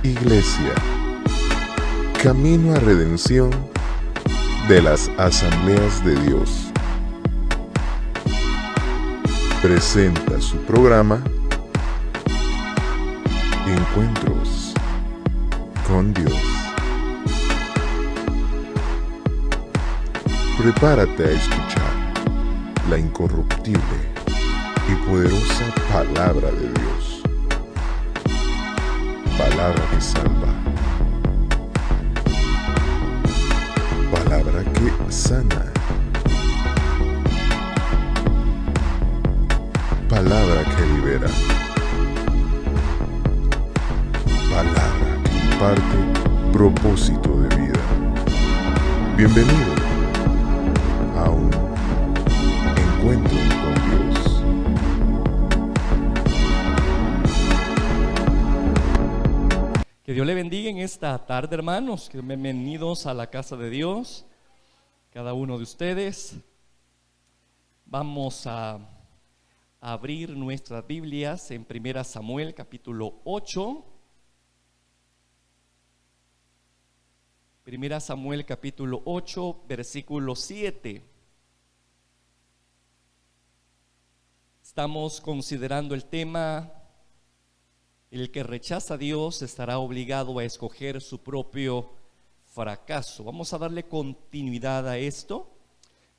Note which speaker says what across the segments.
Speaker 1: Iglesia, camino a redención de las Asambleas de Dios, presenta su programa Encuentros con Dios. Prepárate a escuchar la incorruptible y poderosa palabra de Dios. Palabra que salva. Palabra que sana. Palabra que libera. Palabra que imparte propósito de vida. Bienvenido a un encuentro con Dios.
Speaker 2: Que Dios le bendiga en esta tarde, hermanos. Que bienvenidos a la casa de Dios, cada uno de ustedes. Vamos a abrir nuestras Biblias en 1 Samuel capítulo 8. 1 Samuel capítulo 8, versículo 7. Estamos considerando el tema: el que rechaza a Dios estará obligado a escoger su propio fracaso. Vamos a darle continuidad a esto.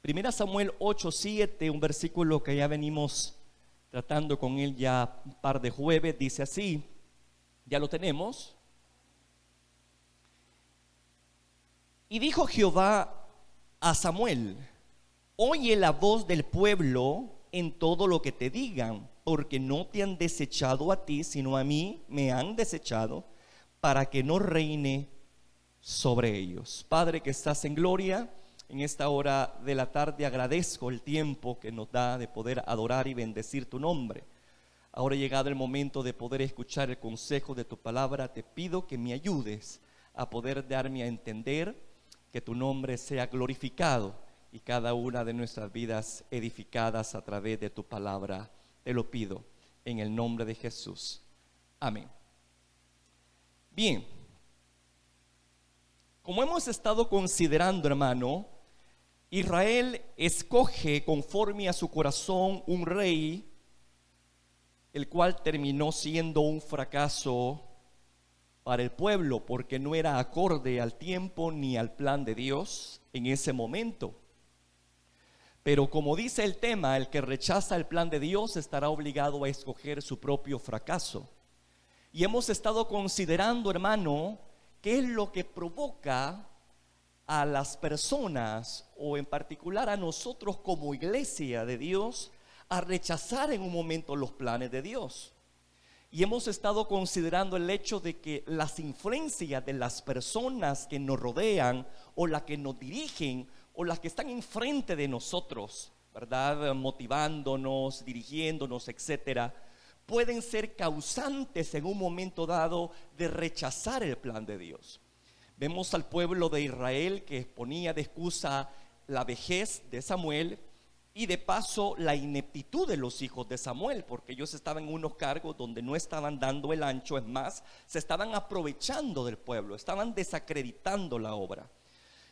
Speaker 2: 1 Samuel 8, 7, un versículo que ya venimos tratando con él ya un par de jueves, dice así, ya lo tenemos. Y dijo Jehová a Samuel: oye la voz del pueblo en todo lo que te digan, porque no te han desechado a ti, sino a mí me han desechado, para que no reine sobre ellos. Padre que estás en gloria, en esta hora de la tarde agradezco el tiempo que nos da de poder adorar y bendecir tu nombre. Ahora ha llegado el momento de poder escuchar el consejo de tu palabra. Te pido que me ayudes a poder darme a entender, que tu nombre sea glorificado y cada una de nuestras vidas edificadas a través de tu palabra. Te lo pido en el nombre de Jesús. Amén. Bien, como hemos estado considerando, hermano, Israel escoge conforme a su corazón un rey, el cual terminó siendo un fracaso para el pueblo, porque no era acorde al tiempo ni al plan de Dios en ese momento. Pero como dice el tema, el que rechaza el plan de Dios estará obligado a escoger su propio fracaso. Y hemos estado considerando, hermano, qué es lo que provoca a las personas, o en particular a nosotros como iglesia de Dios, a rechazar en un momento los planes de Dios. Y hemos estado considerando el hecho de que las influencias de las personas que nos rodean, o las que nos dirigen, o las que están enfrente de nosotros, ¿verdad?, motivándonos, dirigiéndonos, etcétera, pueden ser causantes en un momento dado de rechazar el plan de Dios. Vemos al pueblo de Israel que ponía de excusa la vejez de Samuel y de paso la ineptitud de los hijos de Samuel, porque ellos estaban en unos cargos donde no estaban dando el ancho. Es más, se estaban aprovechando del pueblo, estaban desacreditando la obra.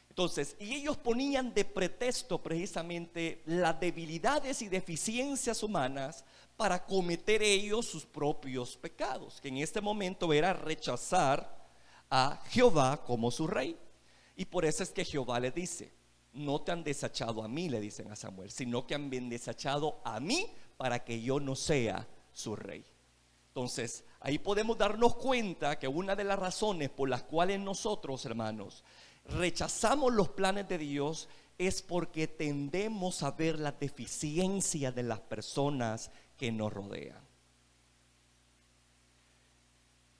Speaker 2: Entonces, y ellos ponían de pretexto precisamente las debilidades y deficiencias humanas para cometer ellos sus propios pecados, que en este momento era rechazar a Jehová como su rey. Y por eso es que Jehová le dice: no te han desechado a mí, le dicen a Samuel, sino que han desechado a mí para que yo no sea su rey. Entonces, ahí podemos darnos cuenta que una de las razones por las cuales nosotros, hermanos, rechazamos los planes de Dios es porque tendemos a ver la deficiencia de las personas que nos rodean.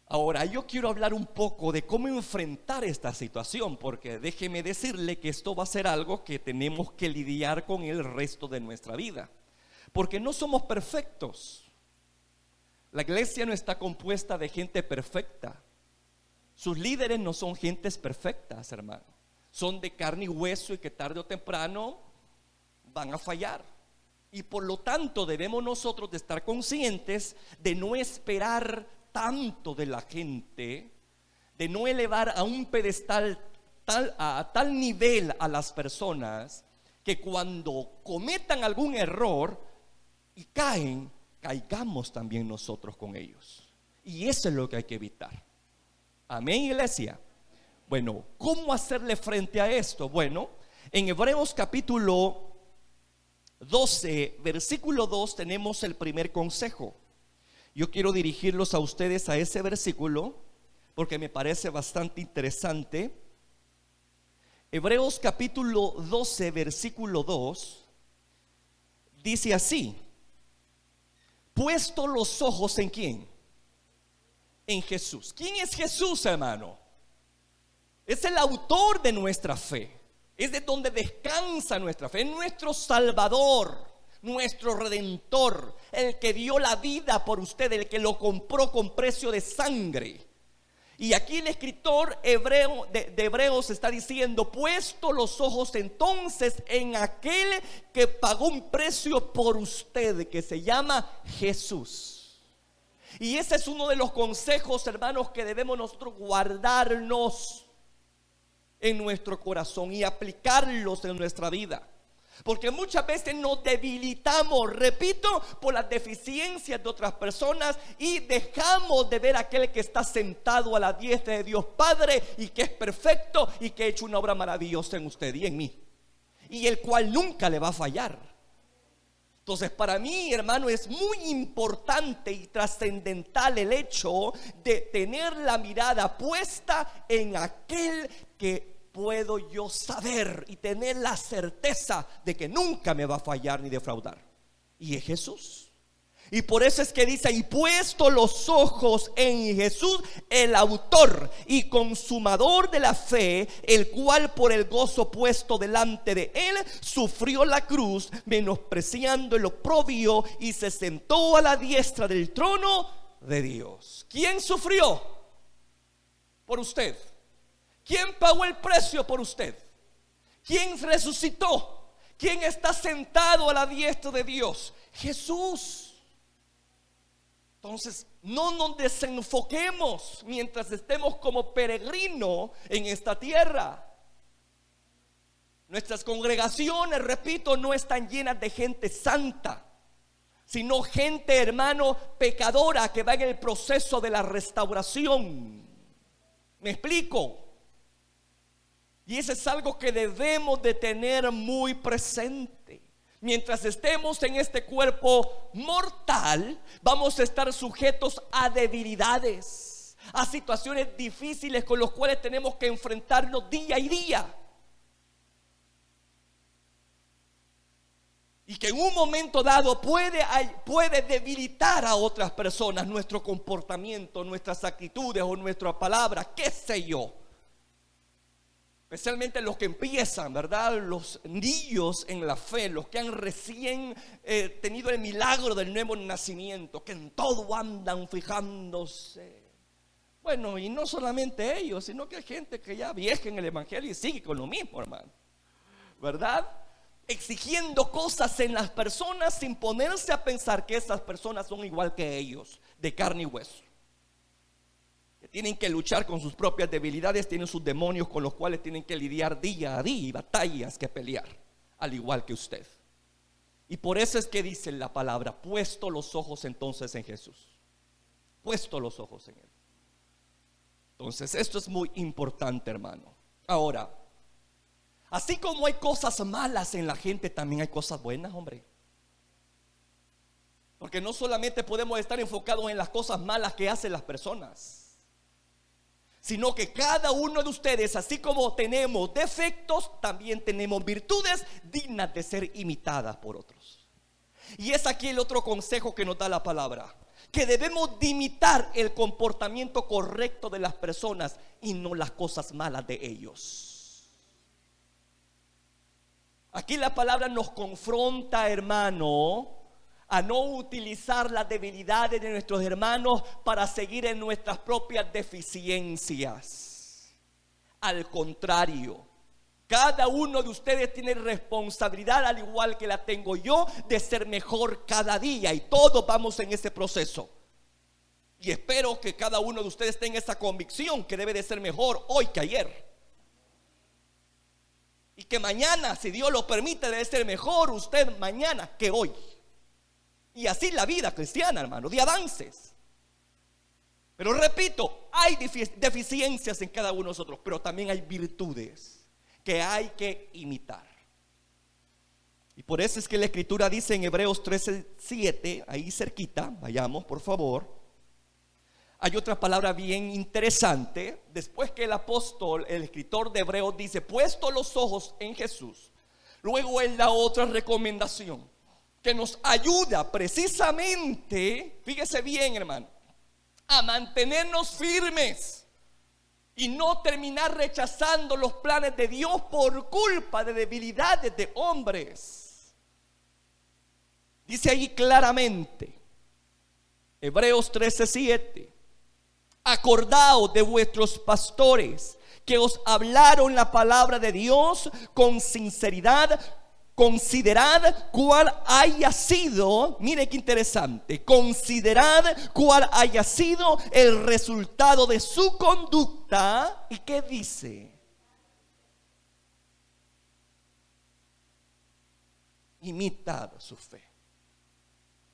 Speaker 2: Ahora, yo quiero hablar un poco de cómo enfrentar esta situación, porque déjeme decirle que esto va a ser algo que tenemos que lidiar con el resto de nuestra vida, porque no somos perfectos. La iglesia no está compuesta de gente perfecta. Sus líderes no son gentes perfectas, hermano. Son de carne y hueso y que tarde o temprano van a fallar. Y por lo tanto debemos nosotros de estar conscientes de no esperar tanto de la gente, de no elevar a un pedestal a tal nivel a las personas que cuando cometan algún error y caigamos también nosotros con ellos. Y eso es lo que hay que evitar. Amén, iglesia. Bueno, ¿cómo hacerle frente a esto? Bueno, en Hebreos capítulo 12, versículo 2 tenemos el primer consejo. Yo quiero dirigirlos a ustedes a ese versículo porque me parece bastante interesante. Hebreos capítulo 12, versículo 2 dice así: puesto los ojos ¿en quién? En Jesús. ¿Quién es Jesús, hermano? Es el autor de nuestra fe. Es de donde descansa nuestra fe. Es nuestro Salvador, nuestro Redentor, el que dio la vida por usted, el que lo compró con precio de sangre. Y aquí el escritor de Hebreos está diciendo: puesto los ojos entonces en aquel que pagó un precio por usted, que se llama Jesús. Y ese es uno de los consejos, hermanos, que debemos nosotros guardarnos en nuestro corazón y aplicarlos en nuestra vida. Porque muchas veces nos debilitamos, repito, por las deficiencias de otras personas y dejamos de ver a aquel que está sentado a la diestra de Dios Padre y que es perfecto y que ha hecho una obra maravillosa en usted y en mí, y el cual nunca le va a fallar. Entonces, para mí, hermano, es muy importante y trascendental el hecho de tener la mirada puesta en aquel que puedo yo saber y tener la certeza de que nunca me va a fallar ni defraudar. Y es Jesús. Y por eso es que dice: y puesto los ojos en Jesús, el autor y consumador de la fe, el cual por el gozo puesto delante de él sufrió la cruz, menospreciando el oprobio, y se sentó a la diestra del trono de Dios. ¿Quién sufrió por usted? ¿Quién pagó el precio por usted? ¿Quién resucitó? ¿Quién está sentado a la diestra de Dios? Jesús. Entonces, no nos desenfoquemos mientras estemos como peregrinos en esta tierra. Nuestras congregaciones, repito, no están llenas de gente santa, sino gente, hermano, pecadora que va en el proceso de la restauración. ¿Me explico? Y eso es algo que debemos de tener muy presente. Mientras estemos en este cuerpo mortal, vamos a estar sujetos a debilidades, a situaciones difíciles con las cuales tenemos que enfrentarnos día y día. Y que en un momento dado puede debilitar a otras personas nuestro comportamiento, nuestras actitudes o nuestra palabra, qué sé yo. Especialmente los que empiezan, ¿verdad? Los niños en la fe, los que han recién tenido el milagro del nuevo nacimiento, que en todo andan fijándose. Bueno, y no solamente ellos, sino que hay gente que ya vieja en el evangelio y sigue con lo mismo, hermano, ¿verdad? Exigiendo cosas en las personas sin ponerse a pensar que esas personas son igual que ellos, de carne y hueso. Que tienen que luchar con sus propias debilidades, tienen sus demonios con los cuales tienen que lidiar día a día y batallas que pelear, al igual que usted. Y por eso es que dice la palabra: puesto los ojos entonces en Jesús. Puesto los ojos en Él. Entonces esto es muy importante, hermano. Ahora, así como hay cosas malas en la gente, también hay cosas buenas, hombre. Porque no solamente podemos estar enfocados en las cosas malas que hacen las personas, sino que cada uno de ustedes, así como tenemos defectos, también tenemos virtudes dignas de ser imitadas por otros. Y es aquí el otro consejo que nos da la palabra: que debemos de imitar el comportamiento correcto de las personas y no las cosas malas de ellos. Aquí la palabra nos confronta, hermano, a no utilizar las debilidades de nuestros hermanos para seguir en nuestras propias deficiencias. Al contrario, cada uno de ustedes tiene responsabilidad, al igual que la tengo yo, de ser mejor cada día, y todos vamos en ese proceso. Y espero que cada uno de ustedes tenga esa convicción que debe de ser mejor hoy que ayer. Y que mañana, si Dios lo permite, debe ser mejor usted mañana que hoy. Y así la vida cristiana, hermano, de avances. Pero repito, hay deficiencias en cada uno de nosotros, pero también hay virtudes que hay que imitar. Y por eso es que la Escritura dice en Hebreos 13:7, ahí cerquita, vayamos por favor. Hay otra palabra bien interesante. Después que el apóstol, el escritor de Hebreos dice, puesto los ojos en Jesús, luego él da otra recomendación que nos ayuda precisamente, fíjese bien, hermano, a mantenernos firmes y no terminar rechazando los planes de Dios por culpa de debilidades de hombres. Dice ahí claramente, Hebreos 13:7, acordaos de vuestros pastores que os hablaron la palabra de Dios con sinceridad. Considerad cuál haya sido, mire qué interesante, considerad cuál haya sido el resultado de su conducta. ¿Y qué dice? Imitad su fe.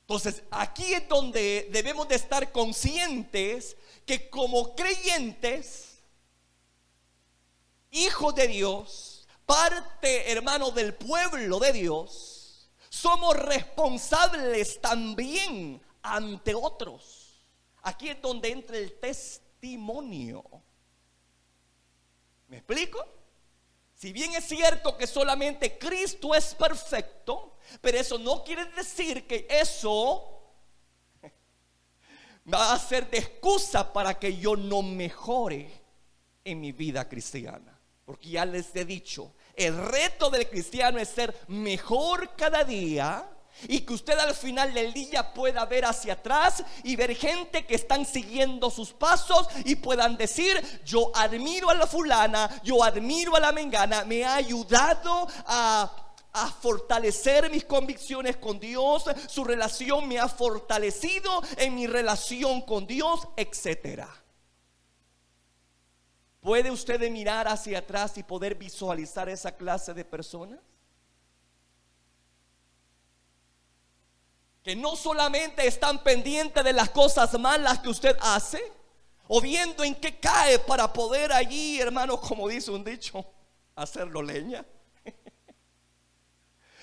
Speaker 2: Entonces aquí es donde debemos de estar conscientes que como creyentes, hijos de Dios, parte, hermano, del pueblo de Dios, somos responsables también ante otros. Aquí es donde entra el testimonio. ¿Me explico? Si bien es cierto que solamente Cristo es perfecto, pero eso no quiere decir que eso va a ser de excusa para que yo no mejore en mi vida cristiana. Porque ya les he dicho, el reto del cristiano es ser mejor cada día, y que usted al final del día pueda ver hacia atrás y ver gente que están siguiendo sus pasos y puedan decir, yo admiro a la fulana, yo admiro a la mengana, me ha ayudado a fortalecer mis convicciones con Dios, su relación me ha fortalecido en mi relación con Dios, etcétera. ¿Puede usted mirar hacia atrás y poder visualizar esa clase de personas? Que no solamente están pendientes de las cosas malas que usted hace, o viendo en qué cae para poder allí, hermano, como dice un dicho, hacerlo leña,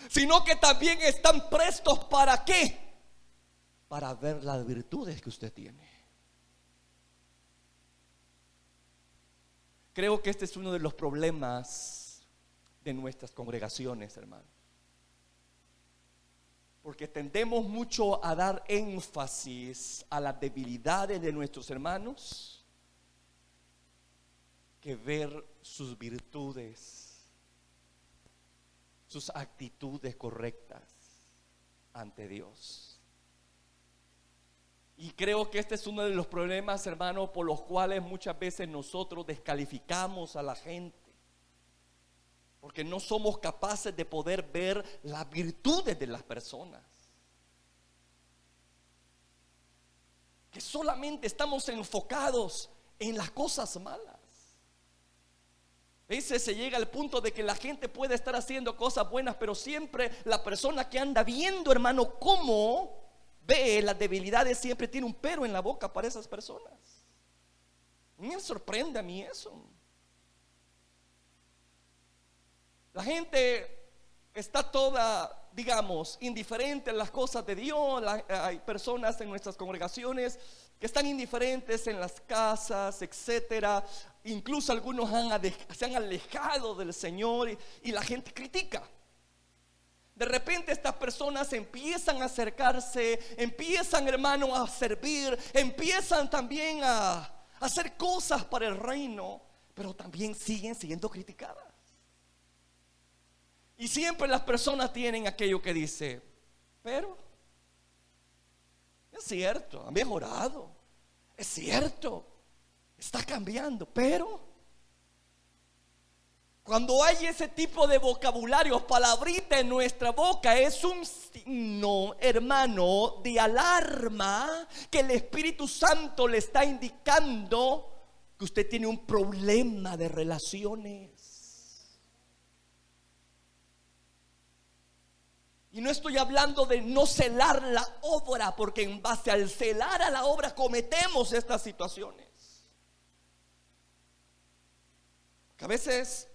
Speaker 2: sino que también están prestos ¿para qué? Para ver las virtudes que usted tiene. Creo que este es uno de los problemas de nuestras congregaciones, hermano. Porque tendemos mucho a dar énfasis a las debilidades de nuestros hermanos que ver sus virtudes, sus actitudes correctas ante Dios. Y creo que este es uno de los problemas, hermano, por los cuales muchas veces nosotros descalificamos a la gente. Porque no somos capaces de poder ver las virtudes de las personas. Que solamente estamos enfocados en las cosas malas. A veces se llega al punto de que la gente puede estar haciendo cosas buenas, pero siempre la persona que anda viendo, hermano, cómo ve las debilidades, siempre tiene un pero en la boca para esas personas. Me sorprende a mí eso. La gente está toda, digamos, indiferente a las cosas de Dios. Hay personas en nuestras congregaciones que están indiferentes en las casas, etcétera. Incluso algunos se han alejado del Señor y la gente critica. De repente estas personas empiezan a acercarse, empiezan, hermano, a servir, empiezan también a hacer cosas para el reino, pero también siguen siendo criticadas. Y siempre las personas tienen aquello que dice, pero es cierto, ha mejorado, es cierto, está cambiando, pero Cuando hay ese tipo de vocabulario, palabrita en nuestra boca, es un signo, hermano, de alarma que el Espíritu Santo le está indicando que usted tiene un problema de relaciones. Y no estoy hablando de no celar la obra, porque en base al celar a la obra cometemos estas situaciones. Que a veces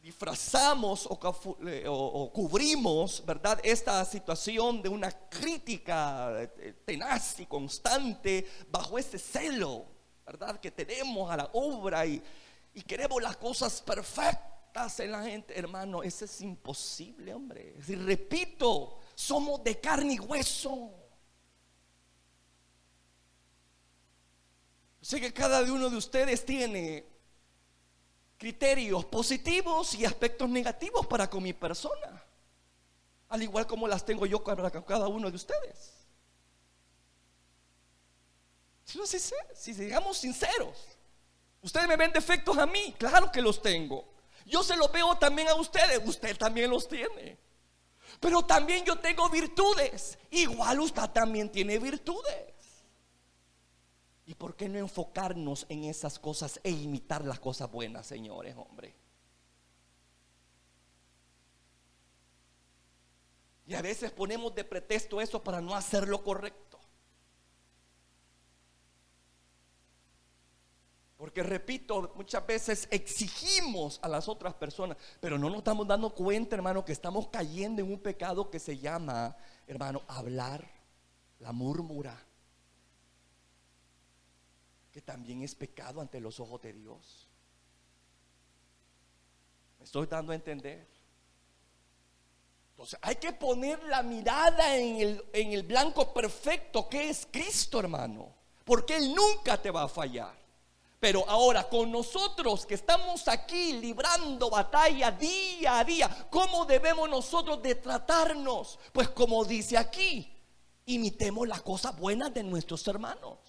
Speaker 2: disfrazamos o cubrimos, ¿verdad?, esta situación de una crítica tenaz y constante bajo ese celo, ¿verdad?, que tenemos a la obra y queremos las cosas perfectas en la gente. Hermano, eso es imposible, hombre. Es decir, repito, somos de carne y hueso. Sé que cada uno de ustedes tiene criterios positivos y aspectos negativos para con mi persona, al igual como las tengo yo para cada uno de ustedes. Si digamos sinceros, ustedes me ven defectos a mí, claro que los tengo. Yo se los veo también a ustedes, usted también los tiene. Pero también yo tengo virtudes, igual usted también tiene virtudes. ¿Y por qué no enfocarnos en esas cosas e imitar las cosas buenas, señores, hombre? Y a veces ponemos de pretexto eso para no hacer lo correcto. Porque repito, muchas veces exigimos a las otras personas, pero no nos estamos dando cuenta, hermano, que estamos cayendo en un pecado que se llama, hermano, hablar, la murmura, que también es pecado ante los ojos de Dios. ¿Me estoy dando a entender? Entonces hay que poner la mirada en el blanco perfecto que es Cristo, hermano, porque Él nunca te va a fallar. Pero ahora con nosotros que estamos aquí librando batalla día a día, ¿cómo debemos nosotros de tratarnos? Pues como dice aquí, imitemos las cosas buenas de nuestros hermanos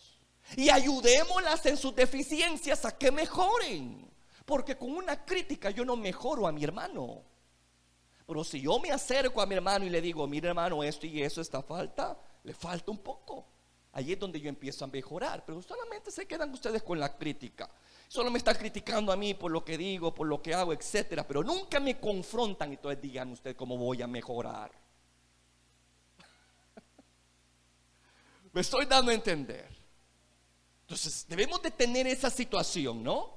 Speaker 2: y ayudémoslas en sus deficiencias a que mejoren. Porque con una crítica yo no mejoro a mi hermano. Pero si yo me acerco a mi hermano y le digo, mire hermano, esto y eso está falta, le falta un poco, ahí es donde yo empiezo a mejorar. Pero solamente se quedan ustedes con la crítica. Solo me está criticando a mí por lo que digo, por lo que hago, etcétera. Pero nunca me confrontan y entonces digan ustedes cómo voy a mejorar. Me estoy dando a entender. Entonces debemos de tener esa situación, ¿no?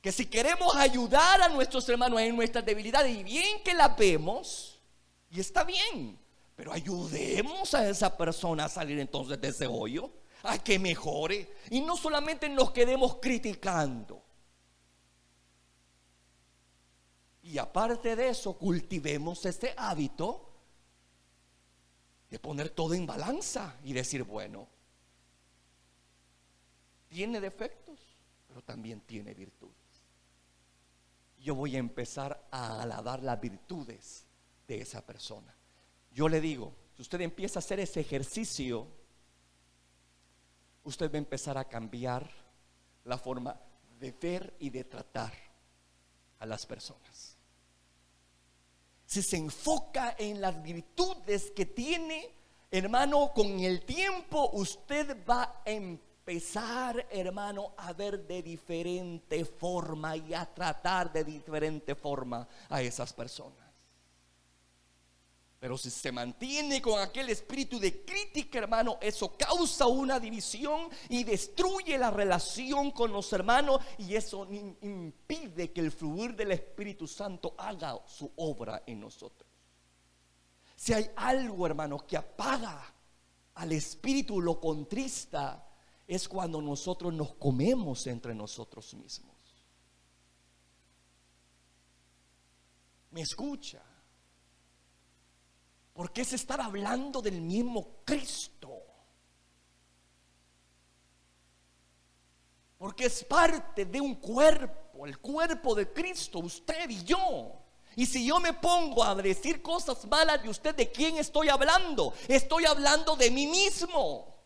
Speaker 2: Que si queremos ayudar a nuestros hermanos en nuestras debilidades, y bien que las vemos, y está bien, pero ayudemos a esa persona a salir entonces de ese hoyo, a que mejore, y no solamente nos quedemos criticando. Y aparte de eso, cultivemos ese hábito de poner todo en balanza y decir, bueno, tiene defectos, pero también tiene virtudes. Yo voy a empezar a alabar las virtudes de esa persona. Yo le digo, si usted empieza a hacer ese ejercicio, usted va a empezar a cambiar la forma de ver y de tratar a las personas. Si se enfoca en las virtudes que tiene, hermano, con el tiempo usted va a empezar, hermano, a ver de diferente forma y a tratar de diferente forma a esas personas. Pero si se mantiene con aquel espíritu de crítica, hermano, eso causa una división y destruye la relación con los hermanos, y eso impide que el fluir del Espíritu Santo haga su obra en nosotros. Si hay algo, hermano, que apaga al espíritu, lo contrista, es cuando nosotros nos comemos entre nosotros mismos. ¿Me escucha? Porque es estar hablando del mismo Cristo. Porque es parte de un cuerpo, el cuerpo de Cristo, usted y yo. Y si yo me pongo a decir cosas malas de usted, ¿de quién estoy hablando? Estoy hablando de mí mismo.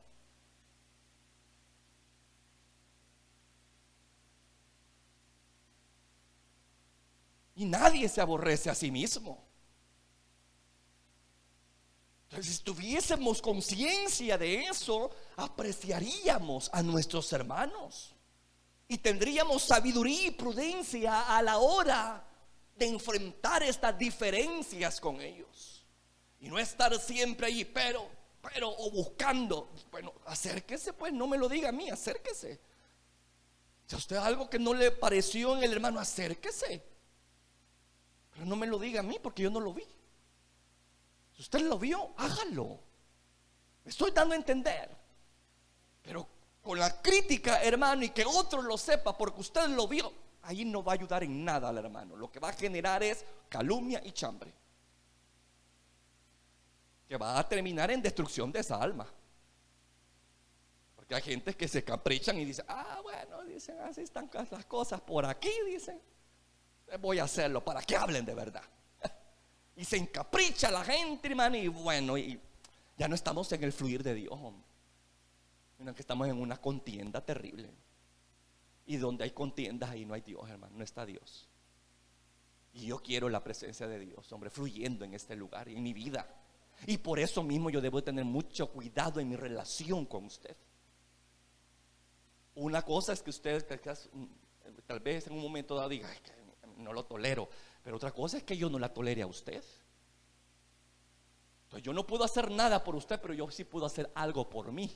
Speaker 2: Y nadie se aborrece a sí mismo. Entonces, si tuviésemos conciencia de eso, apreciaríamos a nuestros hermanos y tendríamos sabiduría y prudencia a la hora de enfrentar estas diferencias con ellos. Y no estar siempre ahí, pero, o buscando. Bueno, acérquese pues, no me lo diga a mí, acérquese. Si a usted algo que no le pareció en el hermano, acérquese. Pero no me lo diga a mí porque yo no lo vi. Si usted lo vio, hágalo. Me estoy dando a entender. Pero con la crítica, hermano, y que otro lo sepa porque usted lo vio, ahí no va a ayudar en nada al hermano. Lo que va a generar es calumnia y chambre, que va a terminar en destrucción de esa alma. Porque hay gente que se caprichan y dicen, bueno, dicen, así están las cosas por aquí, dicen, voy a hacerlo para que hablen de verdad. Y se encapricha la gente, hermano, y bueno, y ya no estamos en el fluir de Dios, hombre. Sino que estamos en una contienda terrible. Y donde hay contiendas, ahí no hay Dios, hermano, no está Dios. Y yo quiero la presencia de Dios, hombre, fluyendo en este lugar y en mi vida. Y por eso mismo yo debo tener mucho cuidado en mi relación con usted. Una cosa es que usted tal vez en un momento dado diga, que no lo tolero. Pero otra cosa es que yo no la tolere a usted. Entonces yo no puedo hacer nada por usted, pero yo sí puedo hacer algo por mí.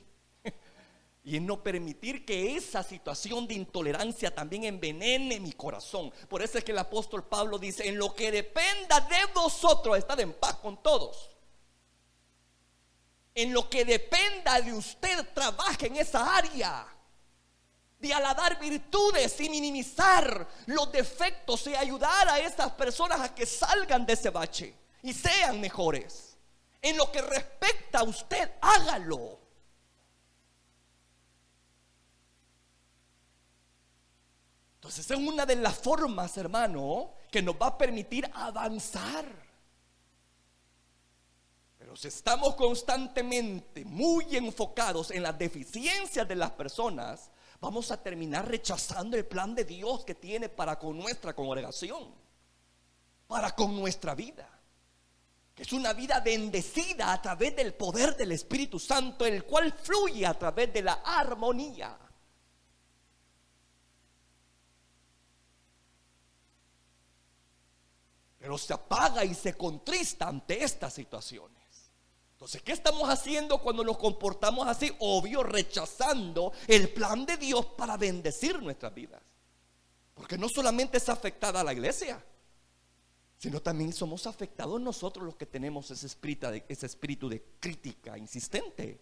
Speaker 2: Y no permitir que esa situación de intolerancia también envenene mi corazón. Por eso es que el apóstol Pablo dice, en lo que dependa de vosotros, estad en paz con todos. En lo que dependa de usted, trabaje en esa área de aladar virtudes y minimizar los defectos y ayudar a esas personas a que salgan de ese bache y sean mejores. En lo que respecta a usted, hágalo. Entonces es una de las formas, hermano, que nos va a permitir avanzar. Pero si estamos constantemente muy enfocados en las deficiencias de las personas, vamos a terminar rechazando el plan de Dios que tiene para con nuestra congregación, para con nuestra vida, que es una vida bendecida a través del poder del Espíritu Santo, el cual fluye a través de la armonía. Pero se apaga y se contrista ante estas situaciones. Entonces, ¿qué estamos haciendo cuando nos comportamos así? Obvio, rechazando el plan de Dios para bendecir nuestras vidas. Porque no solamente es afectada a la iglesia, sino también somos afectados nosotros los que tenemos ese espíritu de crítica insistente.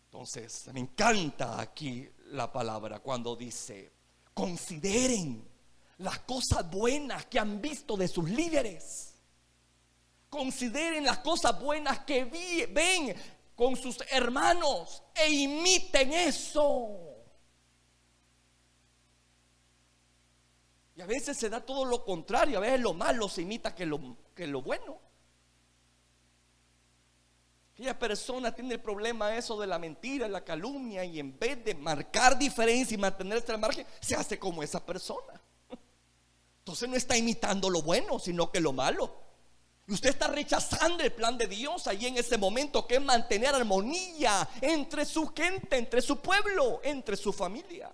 Speaker 2: Entonces, me encanta aquí la palabra cuando dice, consideren las cosas buenas que han visto de sus líderes. Consideren las cosas buenas que ven con sus hermanos e imiten eso. Y a veces se da todo lo contrario. A veces lo malo se imita que lo bueno. Aquella persona tiene el problema eso de la mentira, la calumnia, y en vez de marcar diferencia y mantenerse al margen, se hace como esa persona. Entonces no está imitando lo bueno, sino que lo malo. Y usted está rechazando el plan de Dios ahí en ese momento, que es mantener armonía entre su gente, entre su pueblo, entre su familia.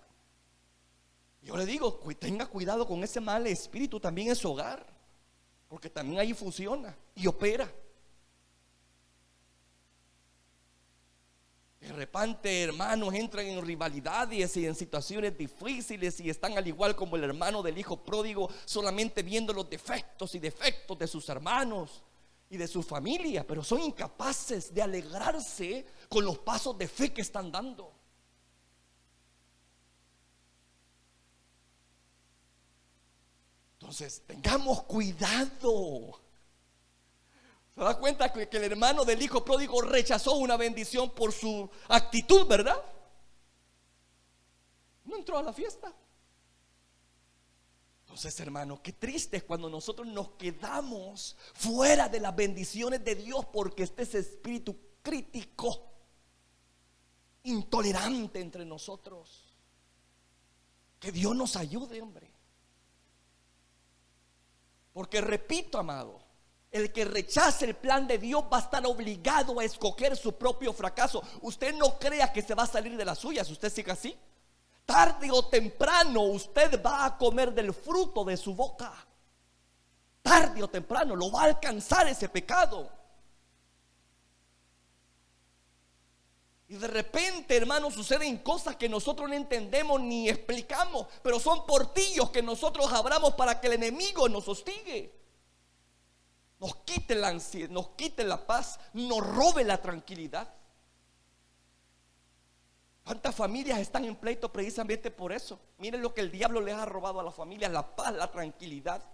Speaker 2: Yo le digo, tenga cuidado con ese mal espíritu también en su hogar, porque también ahí funciona y opera. De repente, hermanos entran en rivalidades y en situaciones difíciles y están al igual como el hermano del hijo pródigo, solamente viendo los defectos y defectos de sus hermanos y de su familia, pero son incapaces de alegrarse con los pasos de fe que están dando. Entonces, tengamos cuidado. ¿Se da cuenta que el hermano del hijo pródigo rechazó una bendición por su actitud, verdad? No entró a la fiesta. Entonces, hermano, qué triste es cuando nosotros nos quedamos fuera de las bendiciones de Dios porque este es espíritu crítico, intolerante entre nosotros. Que Dios nos ayude, hombre. Porque repito, amado, el que rechace el plan de Dios va a estar obligado a escoger su propio fracaso. Usted no crea que se va a salir de las suyas. Usted sigue así, tarde o temprano usted va a comer del fruto de su boca. Tarde o temprano lo va a alcanzar ese pecado. Y de repente, hermanos, suceden cosas que nosotros no entendemos ni explicamos, pero son portillos que nosotros abramos para que el enemigo nos hostigue, nos quite la ansiedad, nos quite la paz, nos robe la tranquilidad. ¿Cuántas familias están en pleito precisamente por eso? Miren lo que el diablo les ha robado a las familias: la paz, la tranquilidad.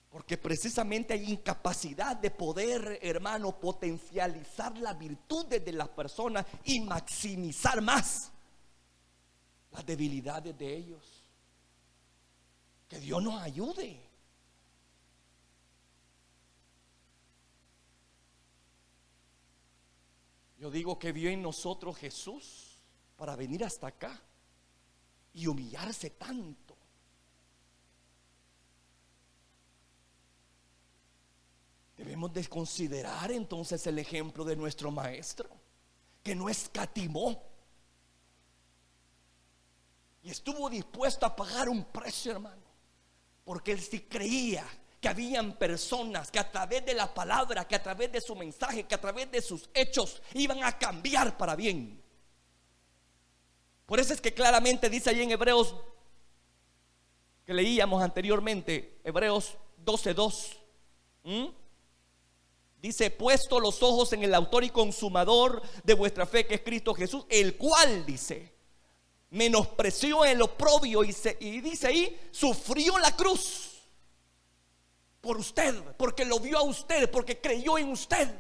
Speaker 2: Porque precisamente hay incapacidad de poder, hermano, potencializar las virtudes de las personas y maximizar más las debilidades de ellos. Que Dios nos ayude. Yo digo que vio en nosotros Jesús para venir hasta acá y humillarse tanto. Debemos de considerar entonces el ejemplo de nuestro maestro, que no escatimó y estuvo dispuesto a pagar un precio, hermano, porque él sí creía que habían personas que a través de la palabra, que a través de su mensaje, que a través de sus hechos iban a cambiar para bien. Por eso es que claramente dice allí en Hebreos, que leíamos anteriormente, Hebreos 12:2, dice: puesto los ojos en el autor y consumador de vuestra fe, que es Cristo Jesús, el cual, dice, menospreció el oprobio y dice ahí, sufrió la cruz por usted, porque lo vio a usted, porque creyó en usted.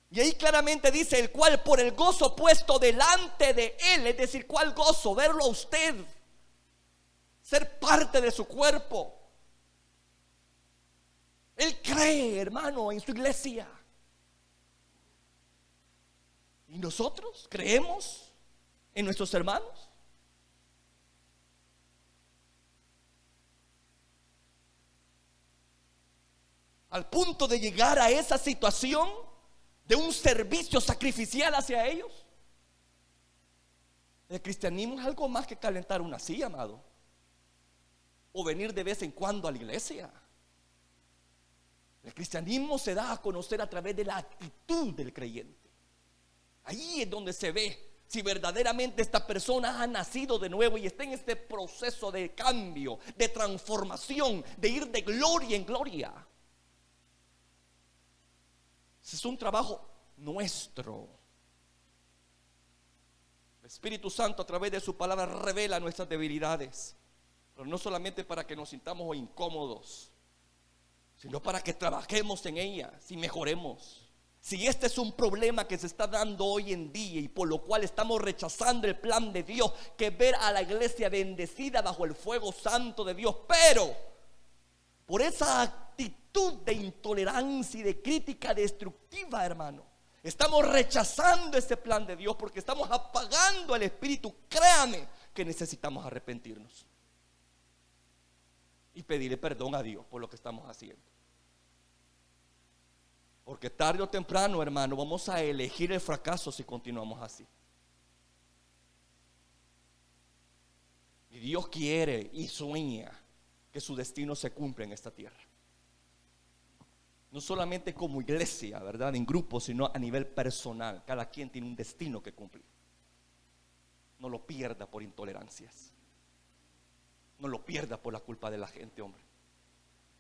Speaker 2: Y ahí claramente dice: el cual por el gozo puesto delante de él. Es decir, ¿cuál gozo? Verlo a usted, ser parte de su cuerpo. Él cree, hermano, en su iglesia. ¿Y nosotros creemos en nuestros hermanos? Al punto de llegar a esa situación de un servicio sacrificial hacia ellos. El cristianismo es algo más que calentar una silla, amado, o venir de vez en cuando a la iglesia. El cristianismo se da a conocer a través de la actitud del creyente. Ahí es donde se ve si verdaderamente esta persona ha nacido de nuevo y está en este proceso de cambio, de transformación, de ir de gloria en gloria. Ese es un trabajo nuestro. El Espíritu Santo a través de su palabra revela nuestras debilidades, pero no solamente para que nos sintamos incómodos, sino para que trabajemos en ellas y mejoremos. Si este es un problema que se está dando hoy en día y por lo cual estamos rechazando el plan de Dios, que es ver a la iglesia bendecida bajo el fuego santo de Dios, pero por esa actitud de intolerancia y de crítica destructiva, hermano, estamos rechazando ese plan de Dios porque estamos apagando el espíritu. Créame que necesitamos arrepentirnos y pedirle perdón a Dios por lo que estamos haciendo. Porque tarde o temprano, hermano, vamos a elegir el fracaso si continuamos así. Y Dios quiere y sueña que su destino se cumpla en esta tierra. No solamente como iglesia, ¿verdad?, en grupo, sino a nivel personal. Cada quien tiene un destino que cumplir. No lo pierda por intolerancias. No lo pierda por la culpa de la gente, hombre.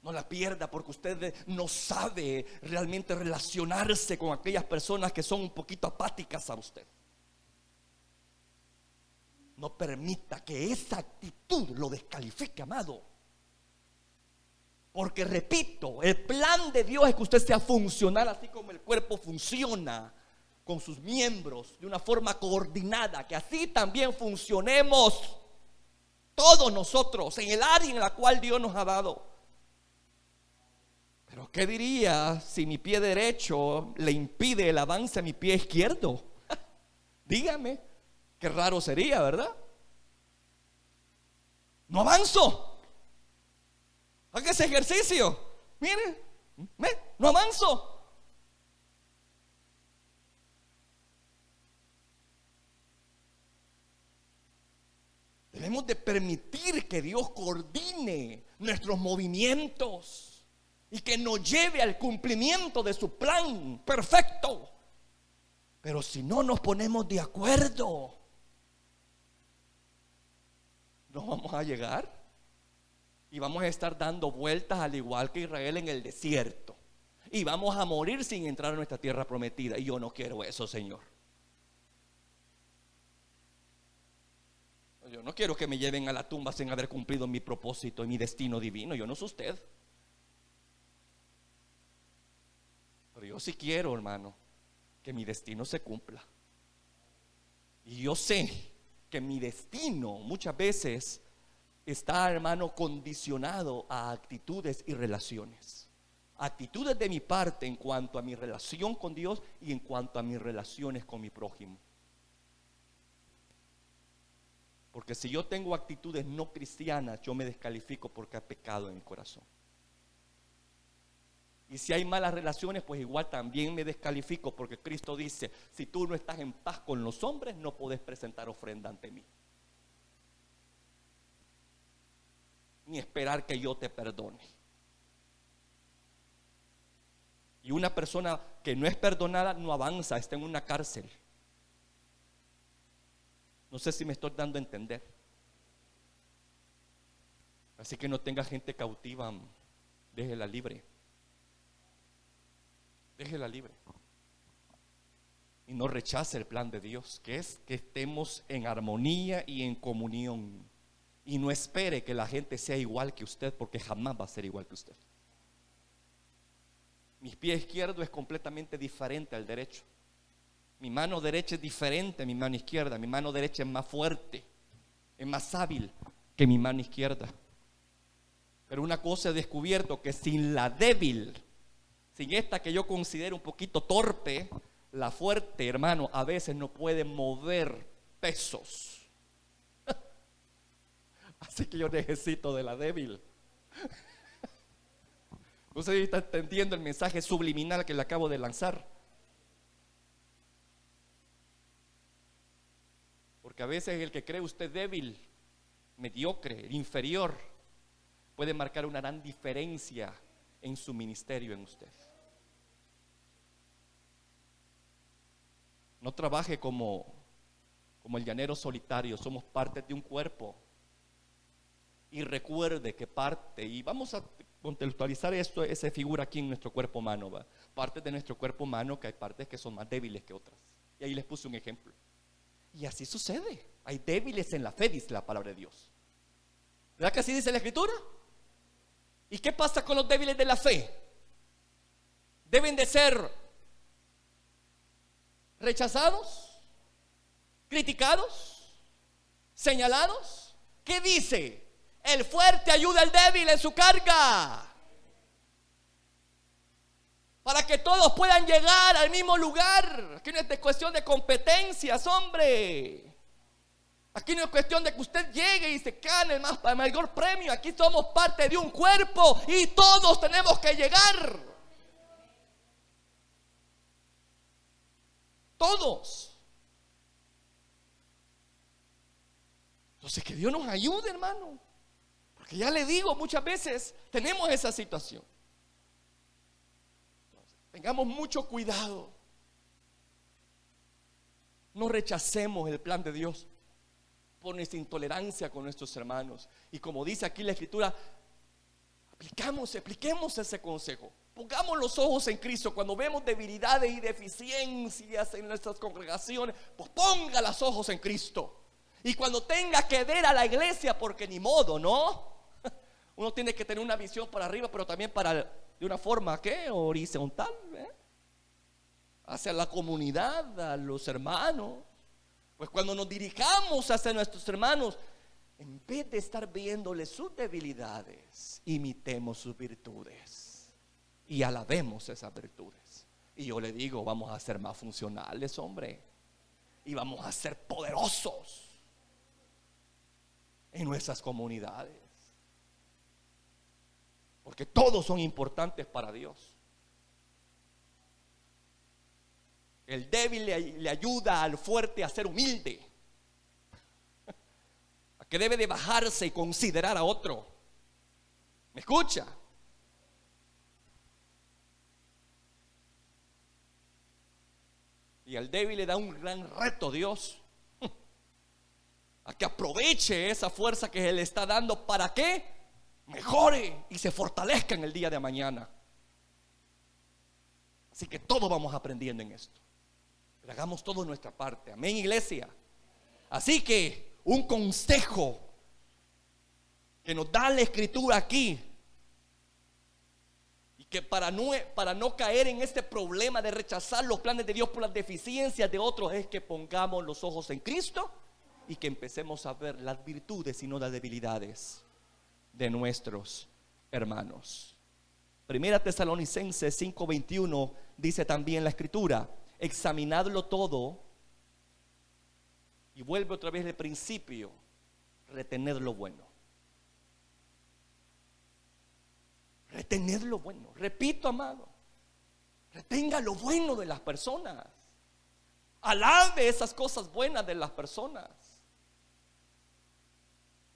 Speaker 2: No la pierda porque usted no sabe realmente relacionarse con aquellas personas que son un poquito apáticas a usted. No permita que esa actitud lo descalifique, amado. Porque repito, el plan de Dios es que usted sea funcional así como el cuerpo funciona, con sus miembros de una forma coordinada, que así también funcionemos todos nosotros en el área en la cual Dios nos ha dado. Pero ¿qué diría si mi pie derecho le impide el avance a mi pie izquierdo? Dígame, qué raro sería, ¿verdad? no avanzo. Haga ese ejercicio. Miren, no avanzo. Debemos de permitir que Dios coordine nuestros movimientos y que nos lleve al cumplimiento de su plan perfecto. Pero si no nos ponemos de acuerdo, no vamos a llegar y vamos a estar dando vueltas al igual que Israel en el desierto. Y vamos a morir sin entrar a nuestra tierra prometida. Y yo no quiero eso, Señor. Yo no quiero que me lleven a la tumba sin haber cumplido mi propósito y mi destino divino. Yo no soy usted. Pero yo sí quiero, hermano, que mi destino se cumpla. Y yo sé que mi destino muchas veces está, hermano, condicionado a actitudes y relaciones. Actitudes de mi parte en cuanto a mi relación con Dios y en cuanto a mis relaciones con mi prójimo. Porque si yo tengo actitudes no cristianas, yo me descalifico porque hay pecado en mi corazón. Y si hay malas relaciones, pues igual también me descalifico, porque Cristo dice: si tú no estás en paz con los hombres, no puedes presentar ofrenda ante mí, ni esperar que yo te perdone. Y una persona que no es perdonada no avanza, está en una cárcel. No sé si me estoy dando a entender. Así que no tenga gente cautiva, déjela libre. Déjela libre. Y no rechace el plan de Dios, que es que estemos en armonía y en comunión. Y no espere que la gente sea igual que usted, porque jamás va a ser igual que usted. Mi pie izquierdo es completamente diferente al derecho. Mi mano derecha es diferente a mi mano izquierda. Mi mano derecha es más fuerte, es más hábil que mi mano izquierda. Pero una cosa he descubierto, que sin la débil, sin esta que yo considero un poquito torpe, la fuerte, hermano, a veces no puede mover pesos. Así que yo necesito de la débil. Usted está entendiendo el mensaje subliminal que le acabo de lanzar. Porque a veces el que cree usted débil, mediocre, inferior, puede marcar una gran diferencia en su ministerio en usted. No trabaje como el llanero solitario. Somos parte de un cuerpo. Y recuerde que parte, y vamos a contextualizar esto, esa figura aquí en nuestro cuerpo humano, ¿va? Parte de nuestro cuerpo humano, que hay partes que son más débiles que otras. Y ahí les puse un ejemplo. Y así sucede. Hay débiles en la fe, dice la palabra de Dios. ¿Verdad que así dice la Escritura? ¿Y qué pasa con los débiles de la fe? Deben de ser rechazados, criticados, señalados. ¿Qué dice? El fuerte ayuda al débil en su carga, para que todos puedan llegar al mismo lugar. Aquí no es cuestión de competencias, hombre. Aquí no es cuestión de que usted llegue y se gane el mayor premio. Aquí somos parte de un cuerpo y todos tenemos que llegar. Todos. Entonces que Dios nos ayude, hermano. Porque ya le digo, muchas veces tenemos esa situación. Tengamos mucho cuidado. No rechacemos el plan de Dios por nuestra intolerancia con nuestros hermanos. Y como dice aquí la Escritura, apliquemos ese consejo. Pongamos los ojos en Cristo. Cuando vemos debilidades y deficiencias en nuestras congregaciones, pues ponga los ojos en Cristo. Y cuando tenga que ver a la iglesia, porque ni modo, ¿no? Uno tiene que tener una visión para arriba, pero también de una forma, ¿qué? Horizontal, ¿eh? Hacia la comunidad, a los hermanos. Pues cuando nos dirijamos hacia nuestros hermanos, en vez de estar viéndoles sus debilidades, imitemos sus virtudes y alabemos esas virtudes. Y yo le digo, vamos a ser más funcionales, hombre, y vamos a ser poderosos. en nuestras comunidades. Porque todos son importantes para Dios. El débil le ayuda al fuerte a ser humilde, a que debe de bajarse y considerar a otro. ¿Me escucha? Y al débil le da un gran reto Dios, a que aproveche esa fuerza que Él le está dando para que mejore y se fortalezca en el día de mañana. Así que todos vamos aprendiendo en esto, pero hagamos todo nuestra parte. Amén, iglesia. Así que un consejo que nos da la Escritura aquí, y que para no caer en este problema de rechazar los planes de Dios por las deficiencias de otros, es que pongamos los ojos en Cristo y que empecemos a ver las virtudes y no las debilidades de nuestros hermanos. Primera Tesalonicenses 5:21 dice también la Escritura: examinadlo todo, y vuelve otra vez el principio, retened lo bueno. Retened lo bueno. Repito, amado, retenga lo bueno de las personas. Alabe esas cosas buenas de las personas.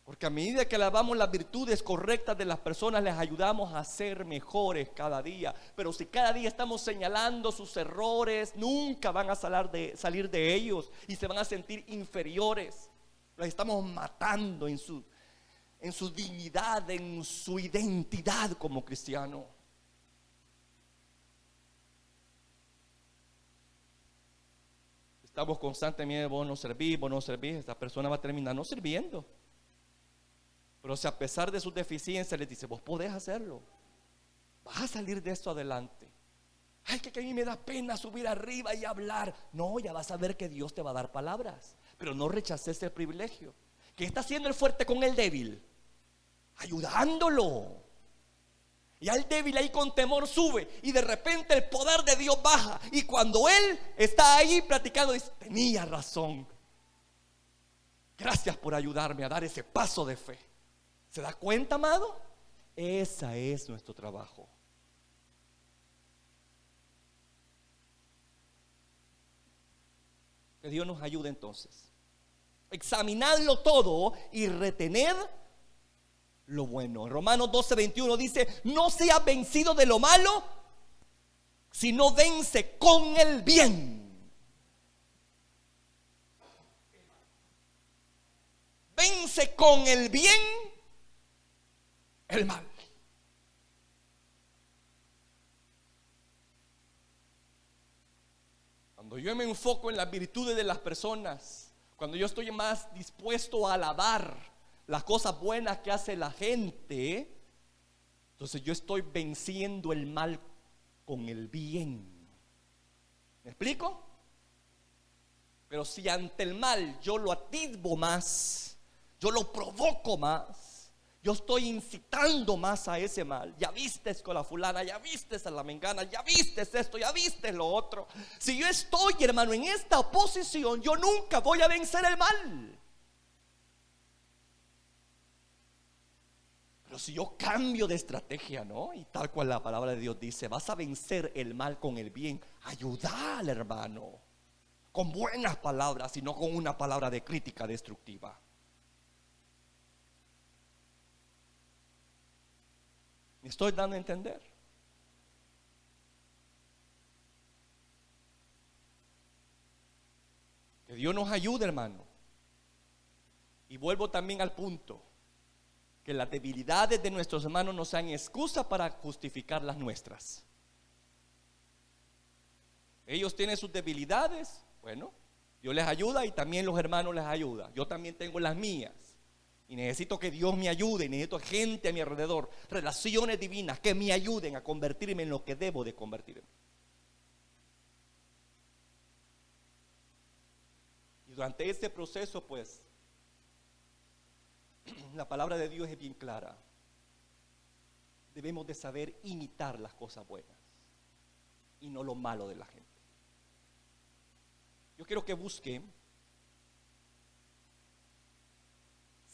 Speaker 2: Porque a medida que alabamos las virtudes correctas de las personas, les ayudamos a ser mejores cada día. Pero si cada día estamos señalando sus errores, nunca van a salir de ellos y se van a sentir inferiores. Los estamos matando en su dignidad, en su identidad como cristiano. Estamos constantemente: vos no servís, esta persona va a terminar no sirviendo. Pero si a pesar de sus deficiencias les dice: vos podés hacerlo, vas a salir de esto adelante. Ay, que a mí me da pena subir arriba y hablar. No, ya vas a ver que Dios te va a dar palabras. Pero no rechaces el privilegio. ¿Qué está haciendo el fuerte con el débil? Ayudándolo. Y al débil ahí con temor sube, y de repente el poder de Dios baja. Y cuando él está ahí platicando, dice: tenía razón, gracias por ayudarme a dar ese paso de fe. ¿Se da cuenta, amado? Ese es nuestro trabajo. Que Dios nos ayude entonces. Examinadlo todo y retened lo bueno. En Romanos 12:21 dice: no sea vencido de lo malo, sino vence con el bien. Vence con el bien el mal. Cuando yo me enfoco en las virtudes de las personas, cuando yo estoy más dispuesto a alabar las cosas buenas que hace la gente, entonces yo estoy venciendo el mal con el bien. ¿Me explico? Pero si ante el mal yo lo atisbo más, yo lo provoco más, yo estoy incitando más a ese mal. Ya vistes con la fulana, ya vistes a la mengana, ya vistes esto, ya vistes lo otro. Si yo estoy, hermano, en esta oposición, yo nunca voy a vencer el mal. Pero si yo cambio de estrategia, ¿no? Y tal cual la palabra de Dios dice: vas a vencer el mal con el bien. Ayuda al hermano con buenas palabras y no con una palabra de crítica destructiva. ¿Me estoy dando a entender? Que Dios nos ayude, hermano. Y vuelvo también al punto: que las debilidades de nuestros hermanos no sean excusa para justificar las nuestras. Ellos tienen sus debilidades, bueno, Dios les ayuda y también los hermanos les ayuda. Yo también tengo las mías y necesito que Dios me ayude, y necesito gente a mi alrededor, relaciones divinas que me ayuden a convertirme en lo que debo de convertirme. Y durante este proceso, pues, la palabra de Dios es bien clara. Debemos de saber imitar las cosas buenas y no lo malo de la gente. Yo quiero que busquen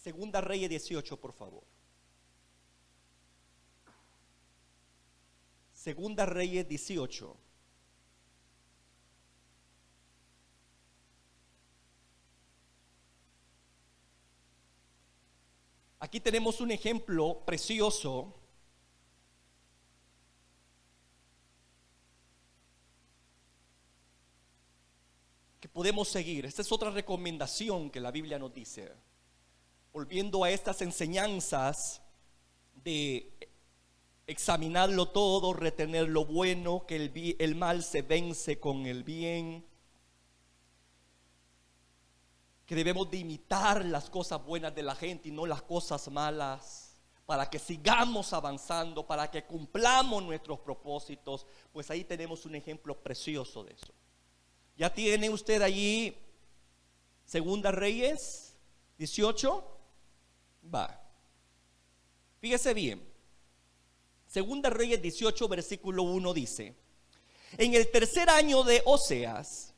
Speaker 2: Segunda Reyes 18, por favor. Segunda Reyes 18. Aquí tenemos un ejemplo precioso que podemos seguir. Esta es otra recomendación que la Biblia nos dice. Volviendo a estas enseñanzas de examinarlo todo, retener lo bueno, que el mal se vence con el bien, que debemos de imitar las cosas buenas de la gente y no las cosas malas, para que sigamos avanzando, para que cumplamos nuestros propósitos. Pues ahí tenemos un ejemplo precioso de eso. ¿Ya tiene usted allí Segunda Reyes 18? Va. Fíjese bien. Segunda Reyes 18, versículo 1 dice: en el tercer año de Oseas,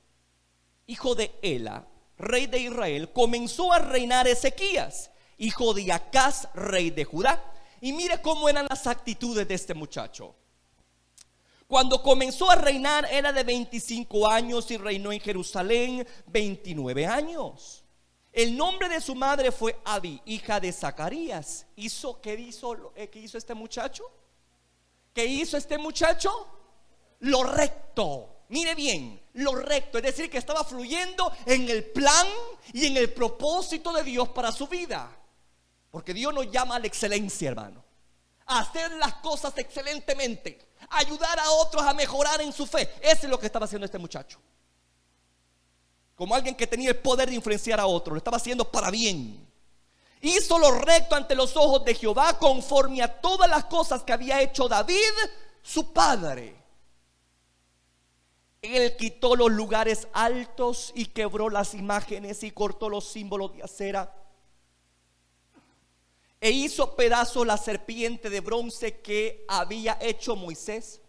Speaker 2: hijo de Ela, rey de Israel, comenzó a reinar Ezequías, hijo de Acaz, rey de Judá. Y mire cómo eran las actitudes de este muchacho. Cuando comenzó a reinar era de 25 años y reinó en Jerusalén 29 años. El nombre de su madre fue Abi, hija de Zacarías. ¿Qué hizo este muchacho? ¿Qué hizo este muchacho? Lo recto. Mire bien, lo recto. Es decir, que estaba fluyendo en el plan y en el propósito de Dios para su vida. Porque Dios nos llama a la excelencia, hermano. A hacer las cosas excelentemente. Ayudar a otros a mejorar en su fe. Eso es lo que estaba haciendo este muchacho. Como alguien que tenía el poder de influenciar a otros. Lo estaba haciendo para bien. Hizo lo recto ante los ojos de Jehová, conforme a todas las cosas que había hecho David, su padre. Él quitó los lugares altos y quebró las imágenes y cortó los símbolos de acera. E hizo pedazos la serpiente de bronce que había hecho Moisés,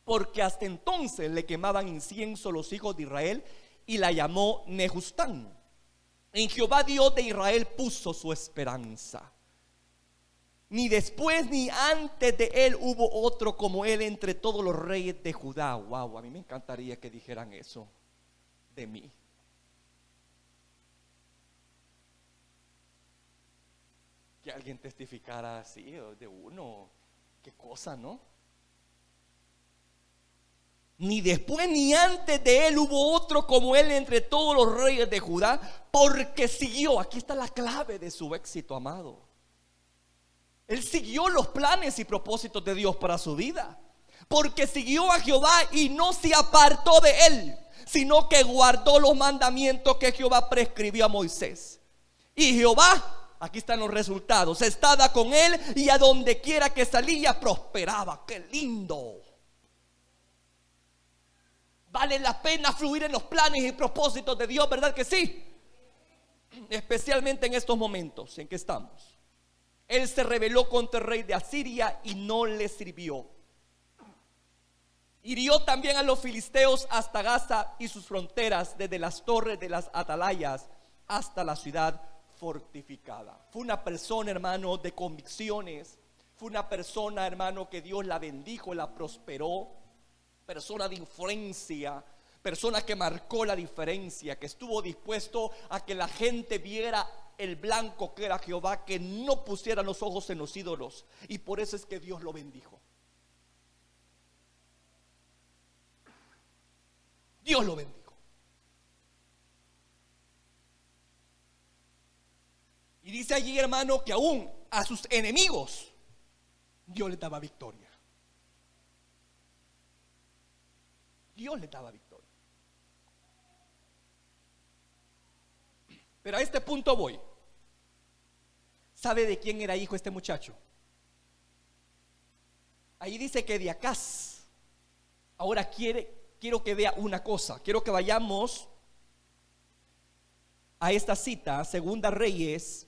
Speaker 2: porque hasta entonces le quemaban incienso los hijos de Israel, y la llamó Nehustán. En Jehová Dios de Israel puso su esperanza. Ni después ni antes de él hubo otro como él entre todos los reyes de Judá. Wow, a mí me encantaría que dijeran eso de mí. Que alguien testificara así de uno. Qué cosa, ¿no? Ni después ni antes de él hubo otro como él entre todos los reyes de Judá, porque siguió. Aquí está la clave de su éxito, amado. Él siguió los planes y propósitos de Dios para su vida, porque siguió a Jehová y no se apartó de él, sino que guardó los mandamientos que Jehová prescribió a Moisés. Y Jehová, aquí están los resultados, estaba con él, y a donde quiera que salía prosperaba. ¡Qué lindo! Vale la pena fluir en los planes y propósitos de Dios, ¿verdad que sí? Especialmente en estos momentos en que estamos. Él se rebeló contra el rey de Asiria y no le sirvió. Hirió también a los filisteos hasta Gaza y sus fronteras, desde las torres de las atalayas hasta la ciudad fortificada. Fue una persona, hermano, de convicciones. Fue una persona, hermano, que Dios la bendijo, la prosperó. Persona de influencia, persona que marcó la diferencia, que estuvo dispuesto a que la gente viera el blanco que era Jehová, que no pusiera los ojos en los ídolos. Y por eso es que Dios lo bendijo. Dios lo bendijo. Y dice allí, hermano, que aún a sus enemigos Dios les daba victoria. Dios le daba victoria. Pero a este punto voy. ¿Sabe de quién era hijo este muchacho? Ahí dice que de Acaz. Ahora quiero que vea una cosa. Quiero que vayamos a esta cita, Segunda Reyes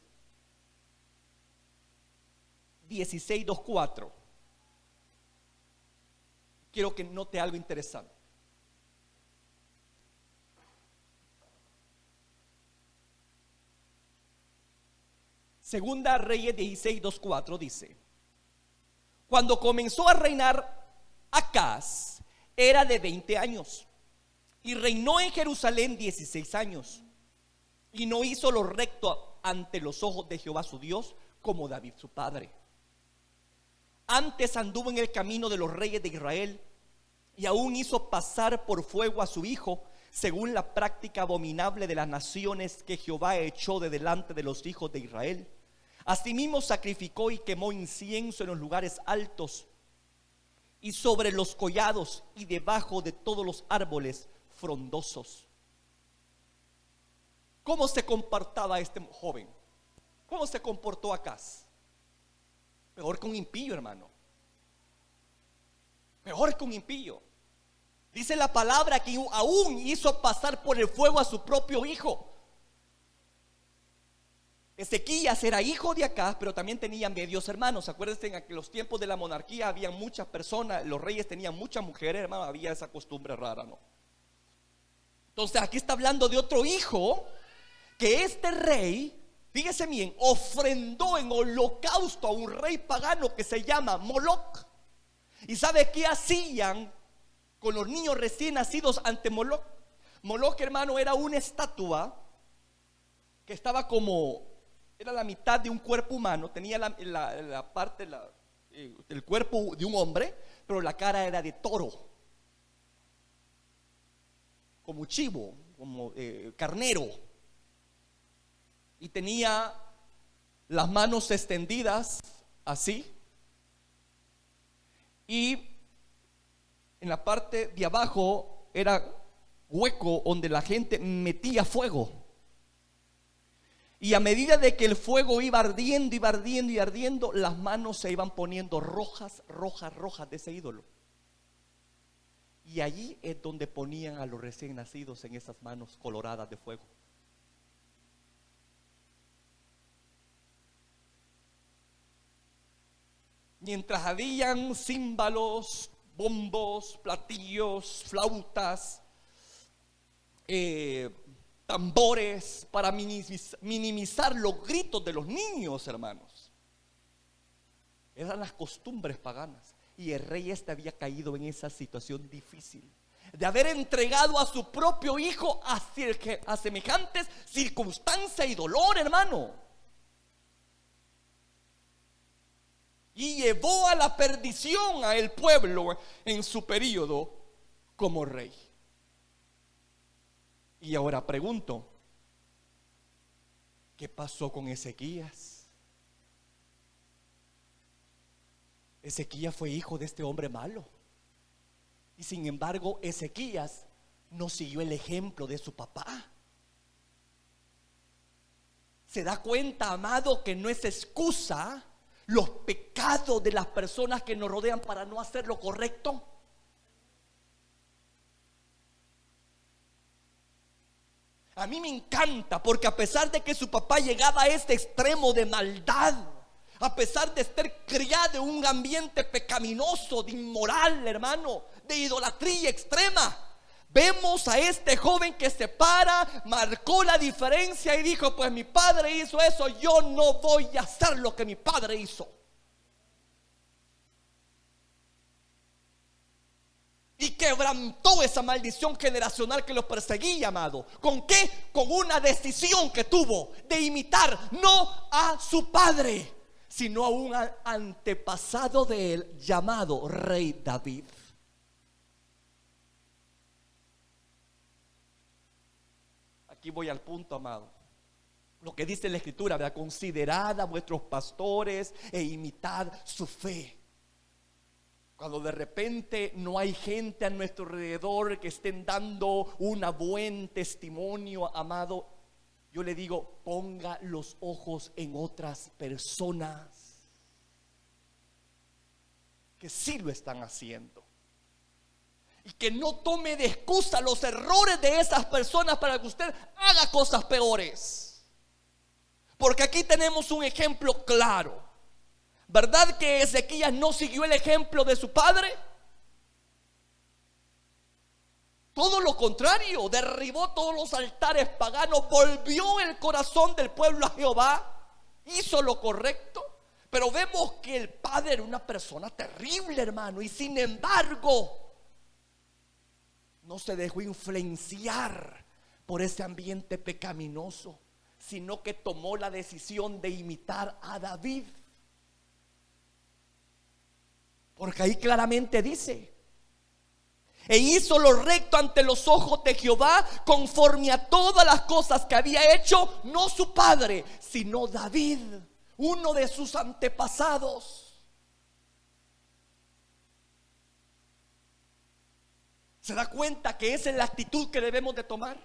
Speaker 2: 16:2-4. Quiero que note algo interesante. Segunda Reyes 16:2-4 dice: cuando comenzó a reinar Acaz, era de 20 años y reinó en Jerusalén 16 años, y no hizo lo recto ante los ojos de Jehová su Dios, como David su padre. Antes anduvo en el camino de los reyes de Israel, y aún hizo pasar por fuego a su hijo, según la práctica abominable de las naciones que Jehová echó de delante de los hijos de Israel. Asimismo sacrificó y quemó incienso en los lugares altos y sobre los collados y debajo de todos los árboles frondosos. ¿Cómo se comportaba este joven? ¿Cómo se comportó Acaz? Peor que un impío, hermano. Peor que un impío. Dice la palabra que aún hizo pasar por el fuego a su propio hijo. Ezequías era hijo de Acaz, pero también tenía medios hermanos. Acuérdense, en los tiempos de la monarquía había muchas personas, los reyes tenían muchas mujeres, hermano, había esa costumbre rara, ¿no? Entonces aquí está hablando de otro hijo, que este rey, fíjese bien, ofrendó en holocausto a un rey pagano que se llama Moloc. ¿Y sabe qué hacían con los niños recién nacidos ante Moloc? Moloc, hermano, era una estatua que estaba como, era la mitad de un cuerpo humano, tenía la parte, el cuerpo de un hombre, pero la cara era de toro, como chivo, como carnero, y tenía las manos extendidas así, y en la parte de abajo era hueco donde la gente metía fuego. Y a medida de que el fuego iba ardiendo, iba ardiendo y ardiendo, las manos se iban poniendo rojas, rojas, rojas de ese ídolo. Y allí es donde ponían a los recién nacidos, en esas manos coloradas de fuego. Mientras habían címbalos, bombos, platillos, flautas, tambores, para minimizar los gritos de los niños, hermanos. Eran las costumbres paganas. Y el rey había caído en esa situación difícil de haber entregado a su propio hijo a semejantes circunstancias y dolor, hermano. Y llevó a la perdición a el pueblo en su periodo como rey. Y ahora pregunto, ¿qué pasó con Ezequías? Ezequías fue hijo de este hombre malo. Y sin embargo, Ezequías no siguió el ejemplo de su papá. ¿Se da cuenta, amado, que no es excusa los pecados de las personas que nos rodean para no hacer lo correcto? A mí me encanta, porque a pesar de que su papá llegaba a este extremo de maldad, a pesar de estar criado en un ambiente pecaminoso, de inmoral, hermano, de idolatría extrema, vemos a este joven que se para, marcó la diferencia y dijo: pues mi padre hizo eso, yo no voy a hacer lo que mi padre hizo. Y quebrantó esa maldición generacional que lo perseguía, amado. ¿Con qué? Con una decisión que tuvo de imitar no a su padre, sino a un antepasado de él llamado Rey David. Aquí voy al punto, amado. Lo que dice la Escritura, ¿verdad? Considerad a vuestros pastores e imitad su fe. Cuando de repente no hay gente a nuestro alrededor que estén dando un buen testimonio, amado, yo le digo: ponga los ojos en otras personas que sí lo están haciendo, y que no tome de excusa los errores de esas personas para que usted haga cosas peores. Porque aquí tenemos un ejemplo claro. ¿Verdad que Ezequías no siguió el ejemplo de su padre? Todo lo contrario, derribó todos los altares paganos, volvió el corazón del pueblo a Jehová. hizo lo correcto, pero vemos que el padre era una persona terrible, hermano, y sin embargo no se dejó influenciar por ese ambiente pecaminoso, sino que tomó la decisión de imitar a David. Porque ahí claramente dice: e hizo lo recto ante los ojos de Jehová, conforme a todas las cosas que había hecho, no su padre, sino David, uno de sus antepasados. ¿Se da cuenta que esa es la actitud que debemos de tomar?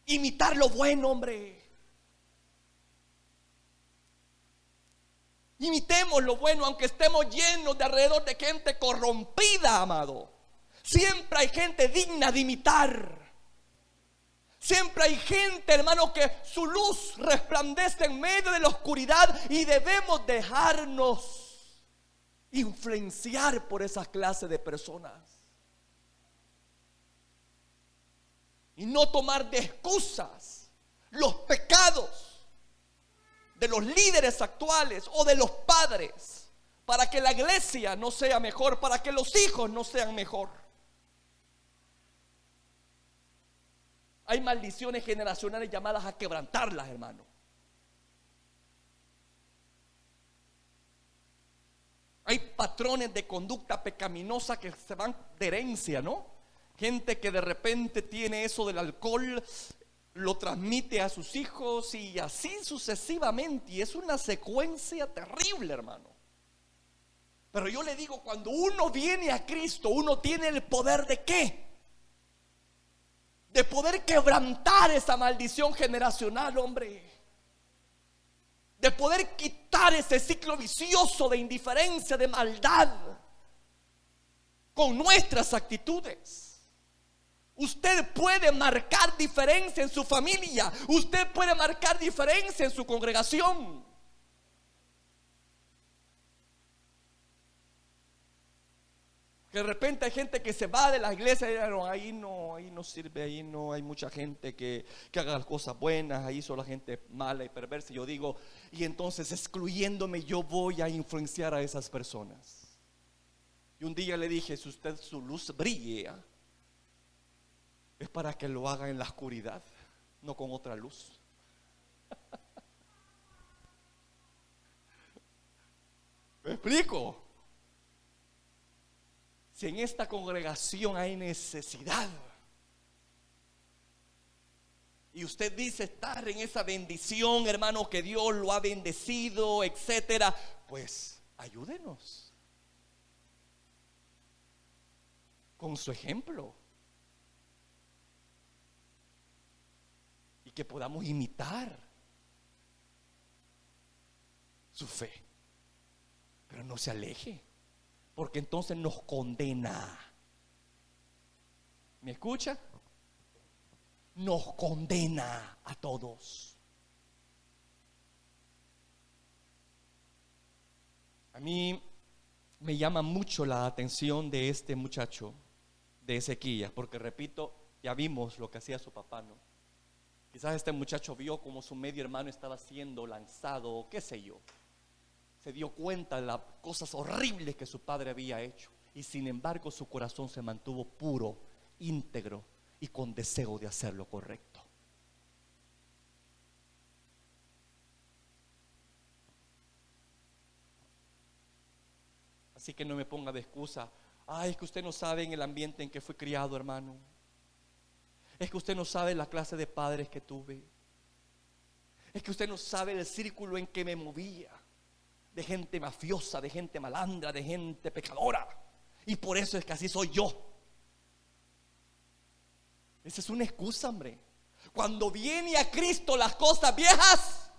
Speaker 2: Imitar lo bueno, hombre. Imitemos lo bueno, aunque estemos llenos de alrededor de gente corrompida, amado. Siempre hay gente digna de imitar. Siempre hay gente, hermano, que su luz resplandece en medio de la oscuridad, y debemos dejarnos influenciar por esa clase de personas y no tomar de excusas los pecados de los líderes actuales o de los padres para que la iglesia no sea mejor, para que los hijos no sean mejor. Hay maldiciones generacionales llamadas a quebrantarlas, hermano. Hay patrones de conducta pecaminosa que se van de herencia, ¿no? Gente que de repente tiene eso del alcohol, lo transmite a sus hijos y así sucesivamente, y es una secuencia terrible, hermano. Pero yo le digo, cuando uno viene a Cristo, uno tiene el poder ¿de qué? De poder quebrantar esa maldición generacional, hombre. De poder quitar ese ciclo vicioso de indiferencia, de maldad, con nuestras actitudes. Usted puede marcar diferencia en su familia. Usted puede marcar diferencia en su congregación. Que de repente hay gente que se va de la iglesia y no, ahí no sirve, ahí no hay mucha gente que haga las cosas buenas, ahí solo la gente mala y perversa. Yo digo, y entonces excluyéndome yo voy a influenciar a esas personas. Y un día le dije, si usted su luz brille, es para que lo haga en la oscuridad, no con otra luz. ¿Me explico? Si en esta congregación hay necesidad y usted dice estar en esa bendición, hermano, que Dios lo ha bendecido, etcétera, pues ayúdenos con su ejemplo y que podamos imitar su fe, pero no se aleje, porque entonces nos condena. ¿Me escucha? Nos condena a todos. A mí me llama mucho la atención de este muchacho, de Ezequías, porque repito, ya vimos lo que hacía su papá, ¿no? Quizás este muchacho vio como su medio hermano estaba siendo lanzado, qué sé yo. Se dio cuenta de las cosas horribles que su padre había hecho, y sin embargo su corazón se mantuvo puro, íntegro y con deseo de hacer lo correcto. Así que no me ponga de excusa, ay, es que usted no sabe en el ambiente en que fui criado, hermano. Es que usted no sabe la clase de padres que tuve. Es que usted no sabe el círculo en que me movía, de gente mafiosa, de gente malandra, de gente pecadora, y por eso es que así soy yo. Esa es una excusa, hombre. Cuando viene a Cristo, las cosas viejas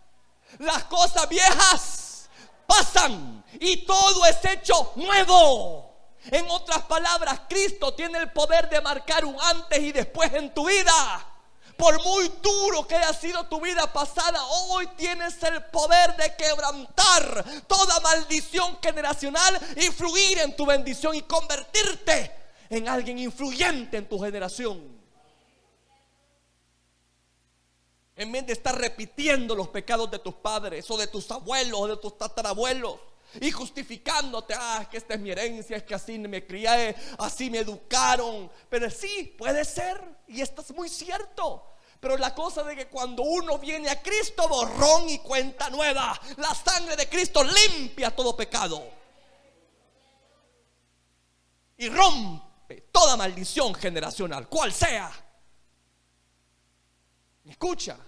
Speaker 2: pasan y todo es hecho nuevo. En otras palabras, Cristo tiene el poder de marcar un antes y después en tu vida. Por muy duro que haya sido tu vida pasada, hoy tienes el poder de quebrantar toda maldición generacional y fluir en tu bendición y convertirte en alguien influyente en tu generación. En vez de estar repitiendo los pecados de tus padres o de tus abuelos o de tus tatarabuelos y justificándote, es que esta es mi herencia, es que así me crié, así me educaron. Pero sí, puede ser, y esto es muy cierto. Pero la cosa de que cuando uno viene a Cristo, borrón y cuenta nueva. La sangre de Cristo limpia todo pecado y rompe toda maldición generacional, cual sea. ¿Me escucha?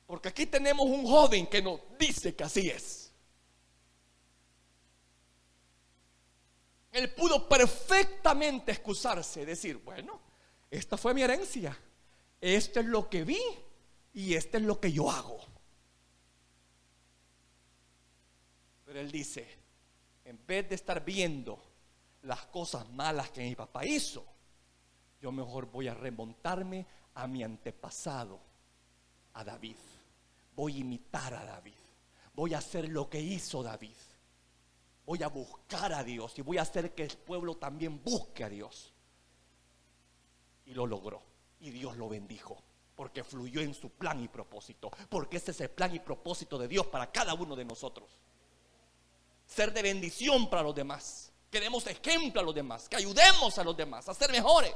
Speaker 2: Porque aquí tenemos un joven que nos dice que así es. Él pudo perfectamente excusarse, decir, bueno, esta fue mi herencia, esto es lo que vi y esto es lo que yo hago. Pero él dice, en vez de estar viendo las cosas malas que mi papá hizo, yo mejor voy a remontarme a mi antepasado, a David. Voy a imitar a David. Voy a hacer lo que hizo David. Voy a buscar a Dios y voy a hacer que el pueblo también busque a Dios. Y lo logró. Y Dios lo bendijo, porque fluyó en su plan y propósito. Porque ese es el plan y propósito de Dios para cada uno de nosotros. Ser de bendición para los demás. Que demos ejemplo a los demás. Que ayudemos a los demás a ser mejores.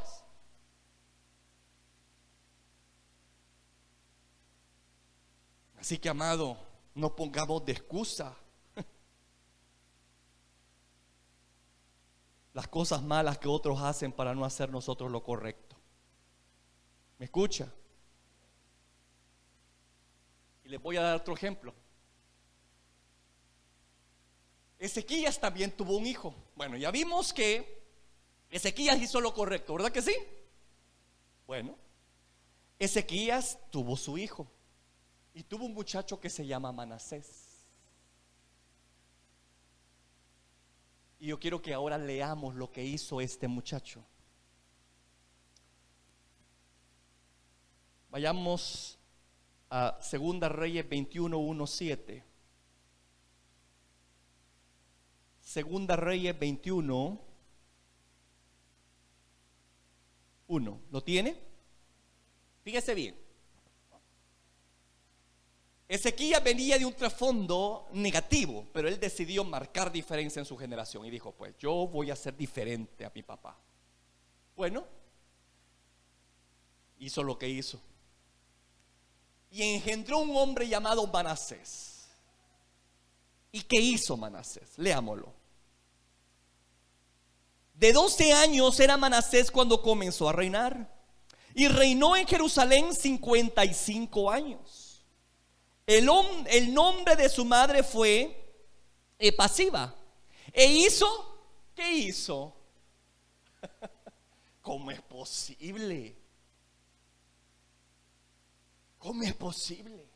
Speaker 2: Así que, amado, no pongamos de excusa las cosas malas que otros hacen para no hacer nosotros lo correcto. ¿Me escucha? Y les voy a dar otro ejemplo. Ezequías también tuvo un hijo. Bueno, ya vimos que Ezequías hizo lo correcto, ¿verdad que sí? Bueno, Ezequías tuvo su hijo. Y tuvo un muchacho que se llama Manasés. Y yo quiero que ahora leamos lo que hizo este muchacho. Vayamos a 2 Reyes 21:1-7. 2 Reyes 21:1. ¿Lo tiene? Fíjese bien. Ezequías venía de un trasfondo negativo, pero él decidió marcar diferencia en su generación y dijo, pues yo voy a ser diferente a mi papá. Bueno, hizo lo que hizo y engendró un hombre llamado Manasés. ¿Y qué hizo Manasés? Leámoslo. De 12 años era Manasés cuando comenzó a reinar y reinó en Jerusalén 55 años. El nombre de su madre fue Epasiba. ¿E hizo? ¿Qué hizo? ¿Cómo es posible? ¿Cómo es posible?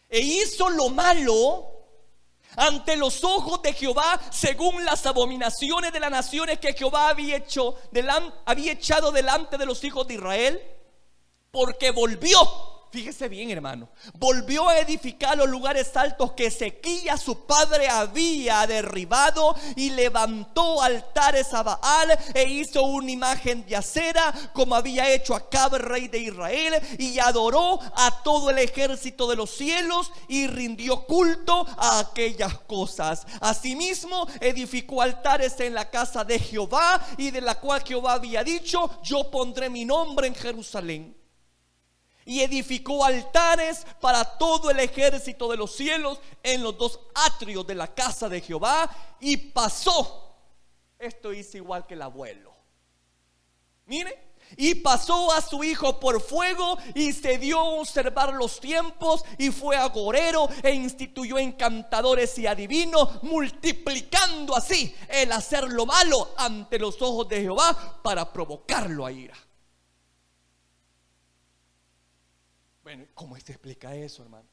Speaker 2: E hizo lo malo ante los ojos de Jehová, según las abominaciones de las naciones que Jehová había echado delante de los hijos de Israel, porque volvió. Fíjese bien, hermano, volvió a edificar los lugares altos que Ezequías su padre había derribado, y levantó altares a Baal e hizo una imagen de acera, como había hecho Acab, rey de Israel, y adoró a todo el ejército de los cielos y rindió culto a aquellas cosas. Asimismo edificó altares en la casa de Jehová, y de la cual Jehová había dicho, yo pondré mi nombre en Jerusalén. Y edificó altares para todo el ejército de los cielos en los dos atrios de la casa de Jehová. Y pasó, esto hizo igual que el abuelo, mire, y pasó a su hijo por fuego, y se dio a observar los tiempos, y fue agorero, e instituyó encantadores y adivinos, multiplicando así el hacer lo malo ante los ojos de Jehová, para provocarlo a ira. Bueno, ¿cómo se explica eso, hermano?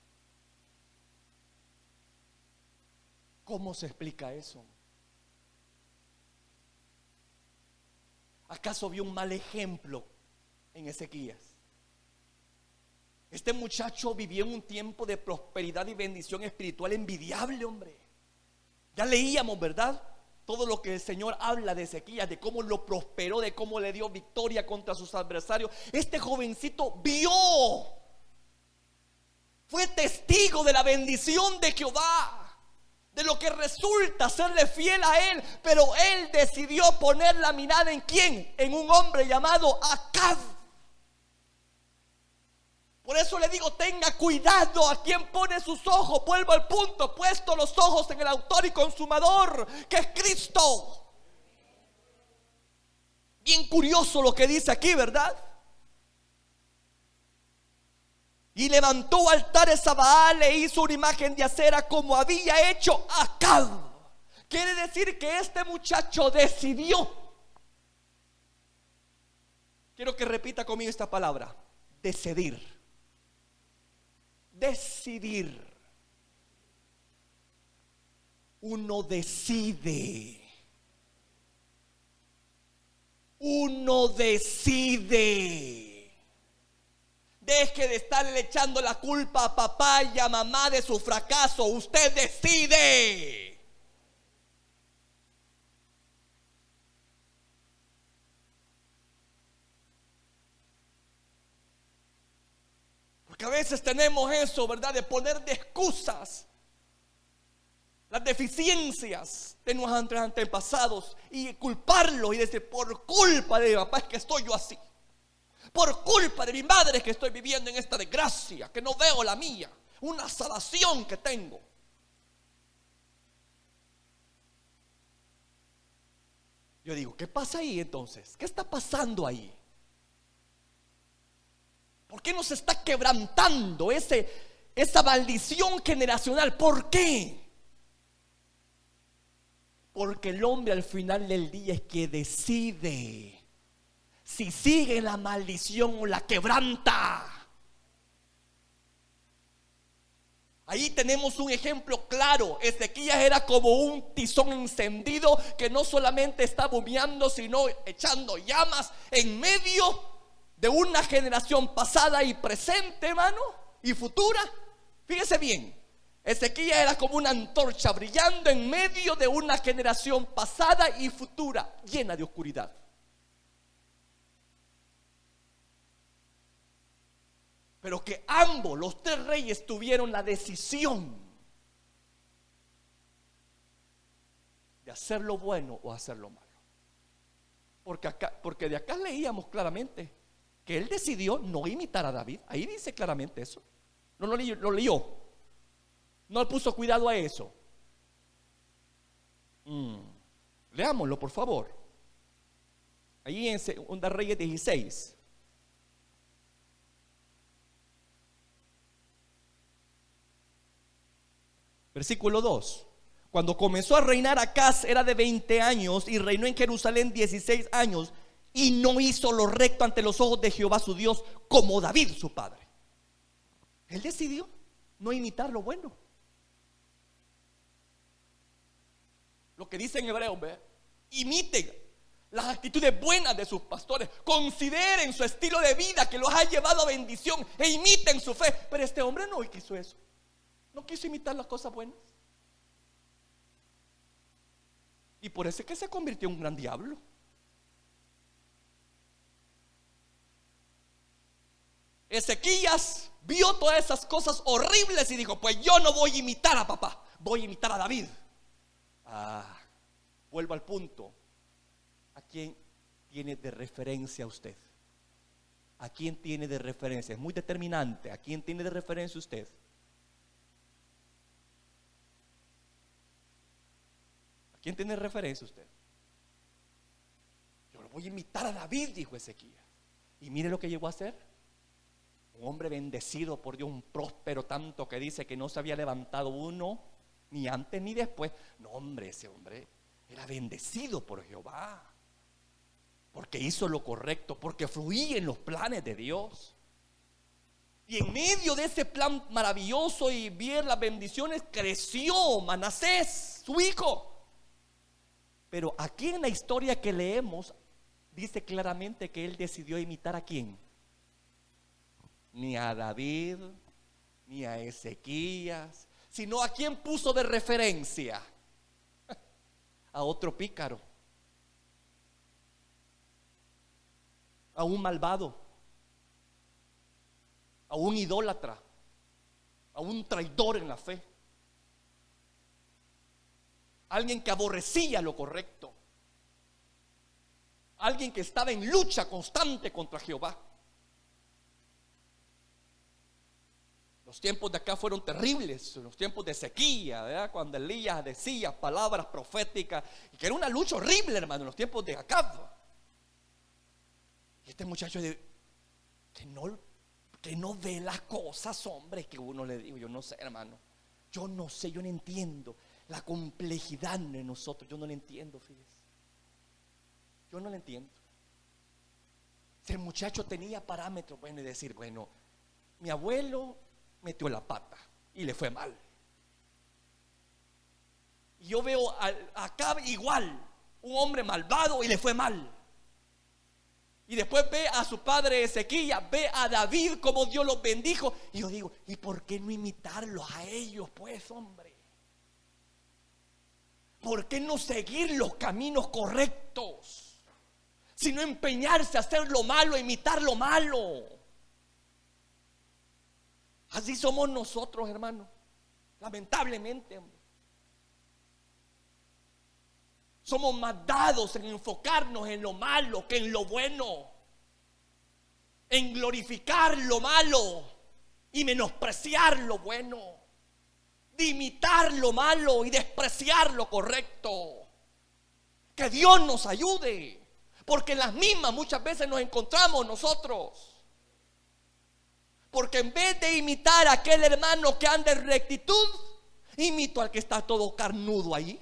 Speaker 2: ¿Cómo se explica eso? ¿Acaso vio un mal ejemplo en Ezequías? Este muchacho vivió en un tiempo de prosperidad y bendición espiritual envidiable, hombre. Ya leíamos, ¿verdad? todo lo que el Señor habla de Ezequías, de cómo lo prosperó, de cómo le dio victoria contra sus adversarios, este jovencito vio, fue testigo de la bendición de Jehová, de lo que resulta serle fiel a él. Pero él decidió poner la mirada ¿en quién? En un hombre llamado Acab. Por eso le digo, tenga cuidado a quien pone sus ojos. Vuelvo al punto, puesto los ojos en el autor y consumador, que es Cristo. Bien curioso lo que dice aquí, ¿verdad? Y levantó altares a Baal e hizo una imagen de acera como había hecho Acab. Quiere decir que este muchacho decidió. Quiero que repita conmigo esta palabra: decidir. Decidir. Uno decide. Uno decide. Deje de estarle echando la culpa a papá y a mamá de su fracaso. Usted decide. Porque a veces tenemos eso, ¿verdad? De poner de excusas las deficiencias de nuestros antepasados y culparlos y decir, por culpa de mi papá es que estoy yo así. Por culpa de mi madre es que estoy viviendo en esta desgracia, que no veo la mía, una salación que tengo. Yo digo, ¿qué pasa ahí entonces? ¿Qué está pasando ahí? ¿Por qué nos está quebrantando esa maldición generacional? ¿Por qué? Porque el hombre al final del día es que decide si sigue la maldición o la quebranta. Ahí tenemos un ejemplo claro. Ezequías era como un tizón encendido que no solamente estaba humeando, sino echando llamas en medio de una generación pasada y presente, hermano, y futura. Fíjese bien, Ezequías era como una antorcha brillando en medio de una generación pasada y futura llena de oscuridad. Pero que ambos, los tres reyes, tuvieron la decisión de hacer lo bueno o hacer lo malo. Porque de acá leíamos claramente que él decidió no imitar a David. Ahí dice claramente eso. No lo leyó. No le puso cuidado a eso. Leámoslo, por favor. Ahí en 2 Reyes 16. Versículo 2. Cuando comenzó a reinar Acaz era de 20 años y reinó en Jerusalén 16 años y no hizo lo recto ante los ojos de Jehová su Dios como David su padre. Él decidió no imitar lo bueno. Lo que dice en hebreo, imiten las actitudes buenas de sus pastores, consideren su estilo de vida que los ha llevado a bendición e imiten su fe. Pero este hombre no quiso eso. No quiso imitar las cosas buenas. Y por eso es que se convirtió en un gran diablo. Ezequías vio todas esas cosas horribles y dijo, pues yo no voy a imitar a papá, voy a imitar a David. Vuelvo al punto. ¿A quién tiene de referencia usted? ¿A quién tiene de referencia? Es muy determinante. ¿A quién tiene de referencia usted? ¿A quién tiene de referencia usted? Yo lo voy a imitar a David, dijo Ezequías. Y mire lo que llegó a hacer. Un hombre bendecido por Dios, un próspero, tanto que dice que no se había levantado uno ni antes ni después. No, hombre, ese hombre era bendecido por Jehová, porque hizo lo correcto, porque fluía en los planes de Dios. Y en medio de ese plan maravilloso y ver las bendiciones, creció Manasés, su hijo. Pero aquí en la historia que leemos dice claramente que él decidió imitar ¿a quién? Ni a David, ni a Ezequías, sino a quién puso de referencia. a otro pícaro, a un malvado, a un idólatra, a un traidor en la fe, alguien que aborrecía lo correcto, alguien que estaba en lucha constante contra Jehová. Los tiempos de acá fueron terribles, los tiempos de sequía, ¿verdad? Cuando Elías decía palabras proféticas, y que era una lucha horrible, hermano, en los tiempos de Acab. Y este muchacho que no ve las cosas, hombre, que uno le digo, yo no sé, hermano, yo no sé, yo no entiendo la complejidad de nosotros, yo no la entiendo, fíjese, yo no la entiendo. Si el muchacho tenía parámetros, bueno, y decir, bueno, mi abuelo metió la pata y le fue mal, y yo veo a Acab igual, un hombre malvado y le fue mal. Y después ve a su padre Ezequías, ve a David como Dios los bendijo. Y yo digo, ¿y por qué no imitarlos a ellos, pues, hombre? ¿Por qué no seguir los caminos correctos? Sino empeñarse a hacer lo malo, a imitar lo malo. Así somos nosotros, hermano, lamentablemente, hombre. Somos más dados en enfocarnos en lo malo que en lo bueno, en glorificar lo malo y menospreciar lo bueno, de imitar lo malo y despreciar lo correcto. Que Dios nos ayude, porque en las mismas muchas veces nos encontramos nosotros. Porque en vez de imitar a aquel hermano que anda en rectitud, imito al que está todo carnudo ahí,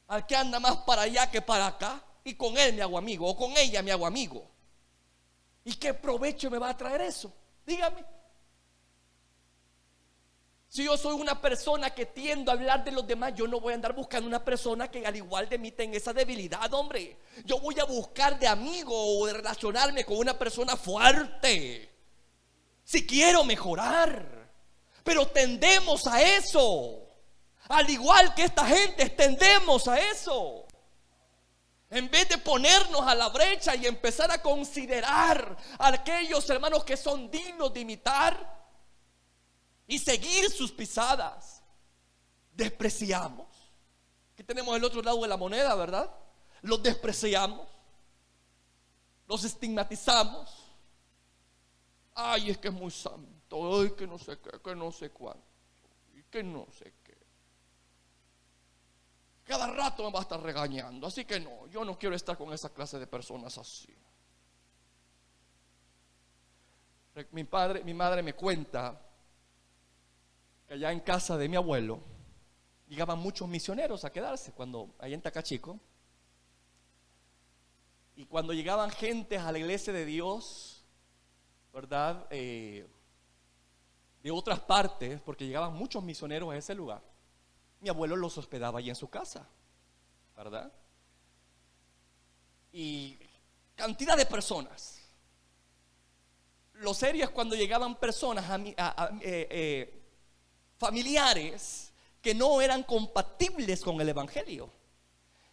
Speaker 2: al que anda más para allá que para acá, y con él me hago amigo, o con ella me hago amigo. ¿Y qué provecho me va a traer eso? Dígame. Si yo soy una persona que tiendo a hablar de los demás, yo no voy a andar buscando una persona que al igual de mí tenga esa debilidad, hombre. Yo voy a buscar de amigo o de relacionarme con una persona fuerte, si quiero mejorar. Pero tendemos a eso. Al igual que esta gente, tendemos a eso. En vez de ponernos a la brecha y empezar a considerar a aquellos hermanos que son dignos de imitar y seguir sus pisadas, despreciamos. Aquí tenemos el otro lado de la moneda, ¿verdad? Los despreciamos, los estigmatizamos. Ay, es que es muy santo, ay, que no sé qué, que no sé cuánto, y que no sé qué. Cada rato me va a estar regañando, así que no, yo no quiero estar con esa clase de personas así. Mi madre me cuenta que allá en casa de mi abuelo llegaban muchos misioneros a quedarse cuando allá en Tacachico. Y cuando llegaban gentes a la iglesia de Dios, ¿verdad? De otras partes, porque llegaban muchos misioneros a ese lugar, mi abuelo los hospedaba allí en su casa, ¿verdad? Y cantidad de personas. Lo serio es cuando llegaban personas familiares que no eran compatibles con el evangelio.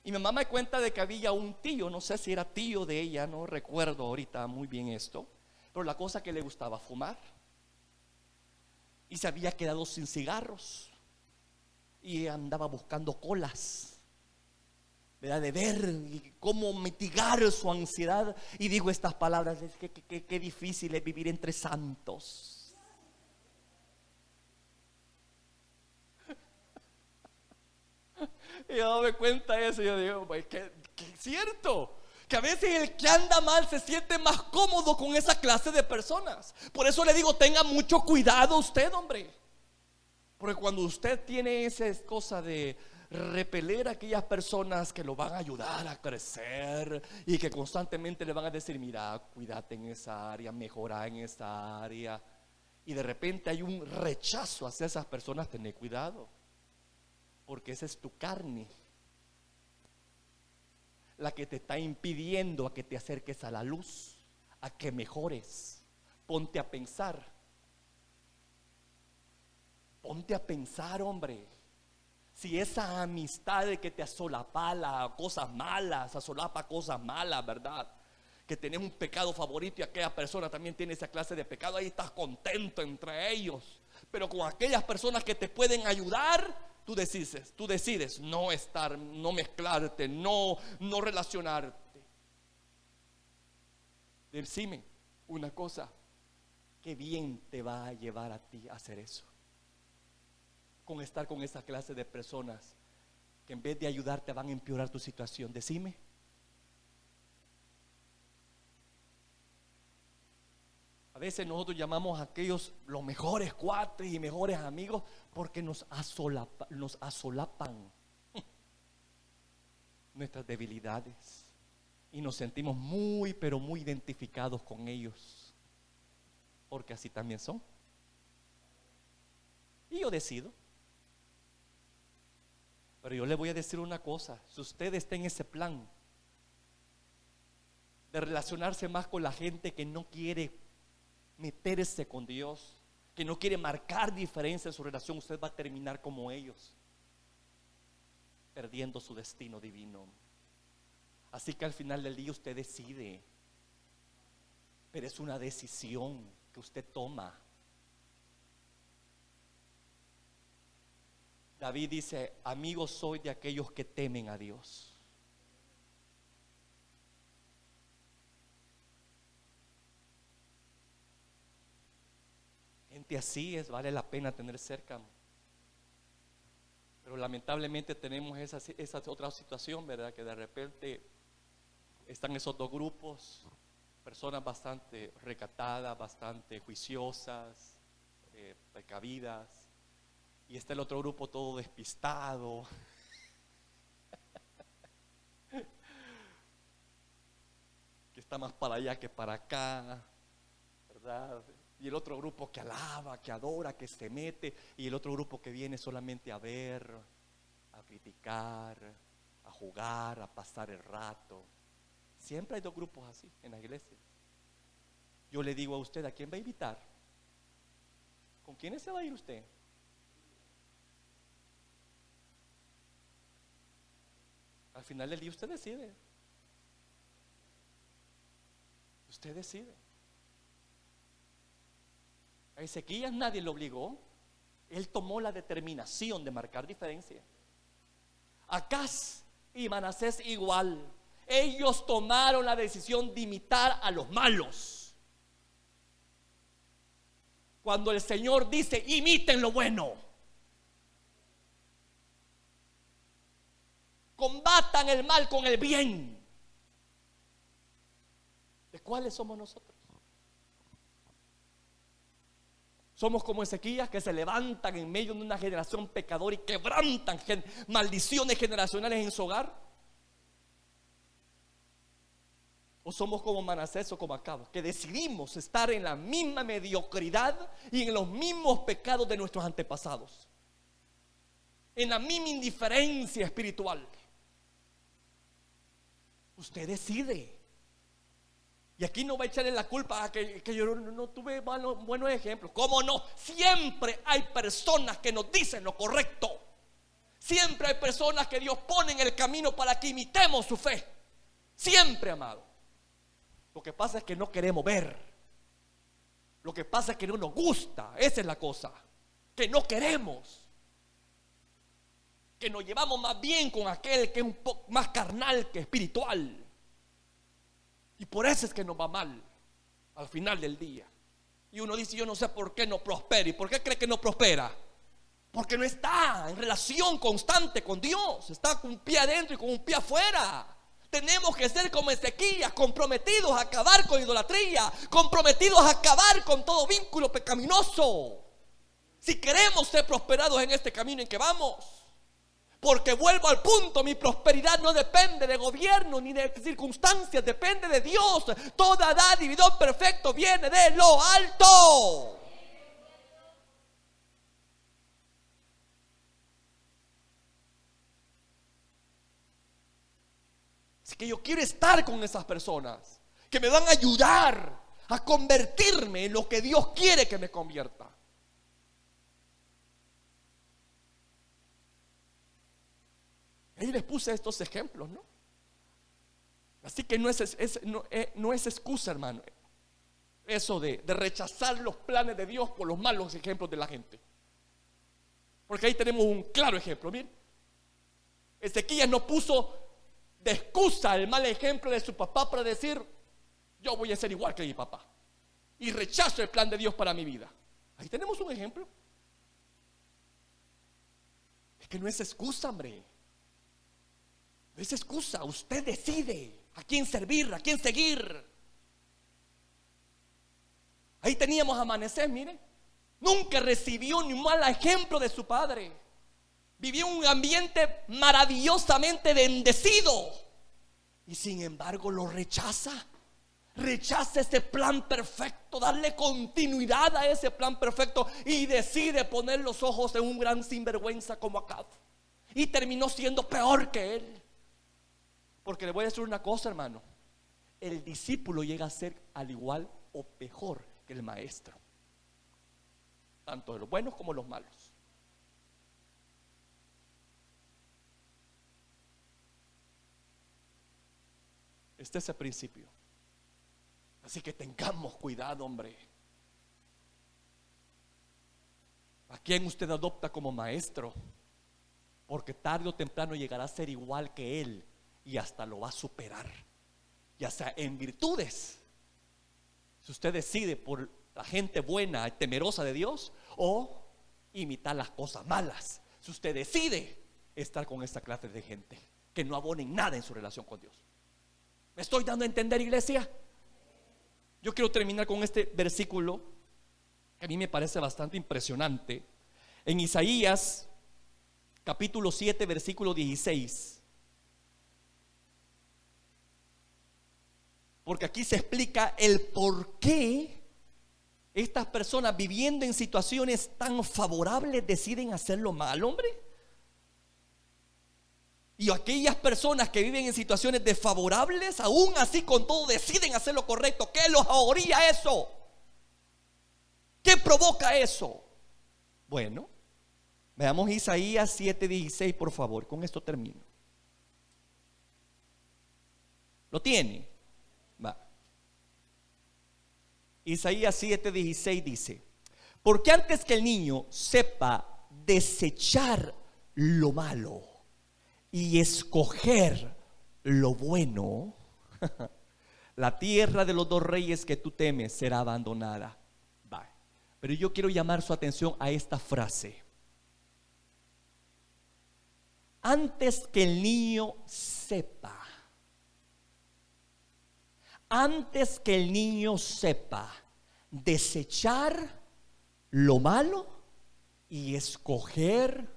Speaker 2: Y mi mamá me cuenta de que había un tío, no sé si era tío de ella, no recuerdo ahorita muy bien esto, pero la cosa que le gustaba fumar y se había quedado sin cigarros y andaba buscando colas, ¿verdad? De ver cómo mitigar su ansiedad. Y digo estas palabras, es que qué difícil es vivir entre santos. Y yo me cuenta eso y yo digo, pues que es cierto, que a veces el que anda mal se siente más cómodo con esa clase de personas. Por eso le digo, tenga mucho cuidado usted, hombre. Porque cuando usted tiene esa cosa de repeler a aquellas personas que lo van a ayudar a crecer y que constantemente le van a decir, mira, cuídate en esa área, mejora en esa área, y de repente hay un rechazo hacia esas personas, ten cuidado, porque esa es tu carne, la que te está impidiendo a que te acerques a la luz, a que mejores. Ponte a pensar. Ponte a pensar, hombre. Si esa amistad de que te asolapa cosas malas, ¿verdad? Que tenés un pecado favorito y aquella persona también tiene esa clase de pecado, ahí estás contento entre ellos. Pero con aquellas personas que te pueden ayudar, tú decides no estar, no mezclarte, no relacionarte. Decime una cosa, qué bien te va a llevar a ti a hacer eso, con estar con esa clase de personas que en vez de ayudarte van a empeorar tu situación. Decime. A veces nosotros llamamos a aquellos los mejores cuates y mejores amigos porque nos asolapan nuestras debilidades y nos sentimos muy, pero muy identificados con ellos, porque así también son. Y yo decido. Pero yo le voy a decir una cosa: si usted está en ese plan de relacionarse más con la gente que no quiere meterse con Dios, que no quiere marcar diferencia en su relación, usted va a terminar como ellos, perdiendo su destino divino. Así que al final del día usted decide, pero es una decisión que usted toma. David dice: amigo soy de aquellos que temen a Dios. Gente así vale la pena tener cerca. Pero lamentablemente tenemos esa otra situación, ¿verdad? Que de repente están esos dos grupos, personas bastante recatadas, bastante juiciosas, precavidas, y está el otro grupo todo despistado, que está más para allá que para acá, ¿verdad? Y el otro grupo que alaba, que adora, que se mete, y el otro grupo que viene solamente a ver, a criticar, a jugar, a pasar el rato. Siempre hay dos grupos así en la iglesia. Yo le digo a usted, ¿a quién va a invitar? ¿Con quiénes se va a ir usted? Al final del día usted decide. Usted decide. A Ezequías nadie lo obligó. Él tomó la determinación de marcar diferencia. Acaz y Manasés igual. Ellos tomaron la decisión de imitar a los malos. Cuando el Señor dice: imiten lo bueno, combatan el mal con el bien. ¿De cuáles somos nosotros? Somos como Ezequías, que se levantan en medio de una generación pecadora y quebrantan maldiciones generacionales en su hogar. O somos como Manasés o como Acab, que decidimos estar en la misma mediocridad y en los mismos pecados de nuestros antepasados, en la misma indiferencia espiritual. Usted decide. Y aquí no va a echarle la culpa a que yo no tuve buenos ejemplos. ¿Cómo no? Siempre hay personas que nos dicen lo correcto. Siempre hay personas que Dios pone en el camino para que imitemos su fe. Siempre, amado. Lo que pasa es que no queremos ver. Lo que pasa es que no nos gusta. Esa es la cosa. Que no queremos. Que nos llevamos más bien con aquel que es un poco más carnal que espiritual. Y por eso es que nos va mal al final del día. Y uno dice: yo no sé por qué no prospera. ¿Y por qué cree que no prospera? Porque no está en relación constante con Dios. Está con un pie adentro y con un pie afuera. Tenemos que ser como Ezequías, comprometidos a acabar con idolatría, comprometidos a acabar con todo vínculo pecaminoso, si queremos ser prosperados en este camino en que vamos. Porque vuelvo al punto: mi prosperidad no depende de gobierno ni de circunstancias, depende de Dios. Toda dádiva y don perfecto viene de lo alto. Así que yo quiero estar con esas personas que me van a ayudar a convertirme en lo que Dios quiere que me convierta. Ahí les puse estos ejemplos, ¿no? Así que no es excusa, hermano, eso de rechazar los planes de Dios por los malos ejemplos de la gente. Porque ahí tenemos un claro ejemplo. Miren, Ezequías no puso de excusa el mal ejemplo de su papá para decir: yo voy a ser igual que mi papá y rechazo el plan de Dios para mi vida. Ahí tenemos un ejemplo. Es que no es excusa, hombre. No es excusa. Usted decide a quién servir, a quién seguir. Ahí teníamos a Manasés, mire. Nunca recibió ni un mal ejemplo de su padre. Vivió en un ambiente maravillosamente bendecido. Y sin embargo lo rechaza. Rechaza ese plan perfecto, darle continuidad a ese plan perfecto, y decide poner los ojos en un gran sinvergüenza como Acab. Y terminó siendo peor que él. Porque le voy a decir una cosa, hermano: el discípulo llega a ser al igual o peor que el maestro, tanto de los buenos como los malos. Este es el principio. Así que tengamos cuidado, hombre. ¿A quién usted adopta como maestro? Porque tarde o temprano llegará a ser igual que él, y hasta lo va a superar, ya sea en virtudes. Si usted decide por la gente buena y temerosa de Dios, o imitar las cosas malas. Si usted decide estar con esta clase de gente que no abonen nada en su relación con Dios. ¿Me estoy dando a entender, iglesia? Yo quiero terminar con este versículo que a mí me parece bastante impresionante. En Isaías capítulo 7 versículo 16. Porque aquí se explica el por qué estas personas, viviendo en situaciones tan favorables, deciden hacer lo malo, hombre. Y aquellas personas que viven en situaciones desfavorables, aún así con todo deciden hacer lo correcto. ¿Qué los orilla eso? ¿Qué provoca eso? Bueno, veamos Isaías 7:16, por favor. Con esto termino. ¿Lo tiene? Va. Isaías 7:16 dice: porque antes que el niño sepa desechar lo malo y escoger lo bueno, la tierra de los dos reyes que tú temes será abandonada. Va. Pero yo quiero llamar su atención a esta frase: antes que el niño sepa. Antes que el niño sepa desechar lo malo y escoger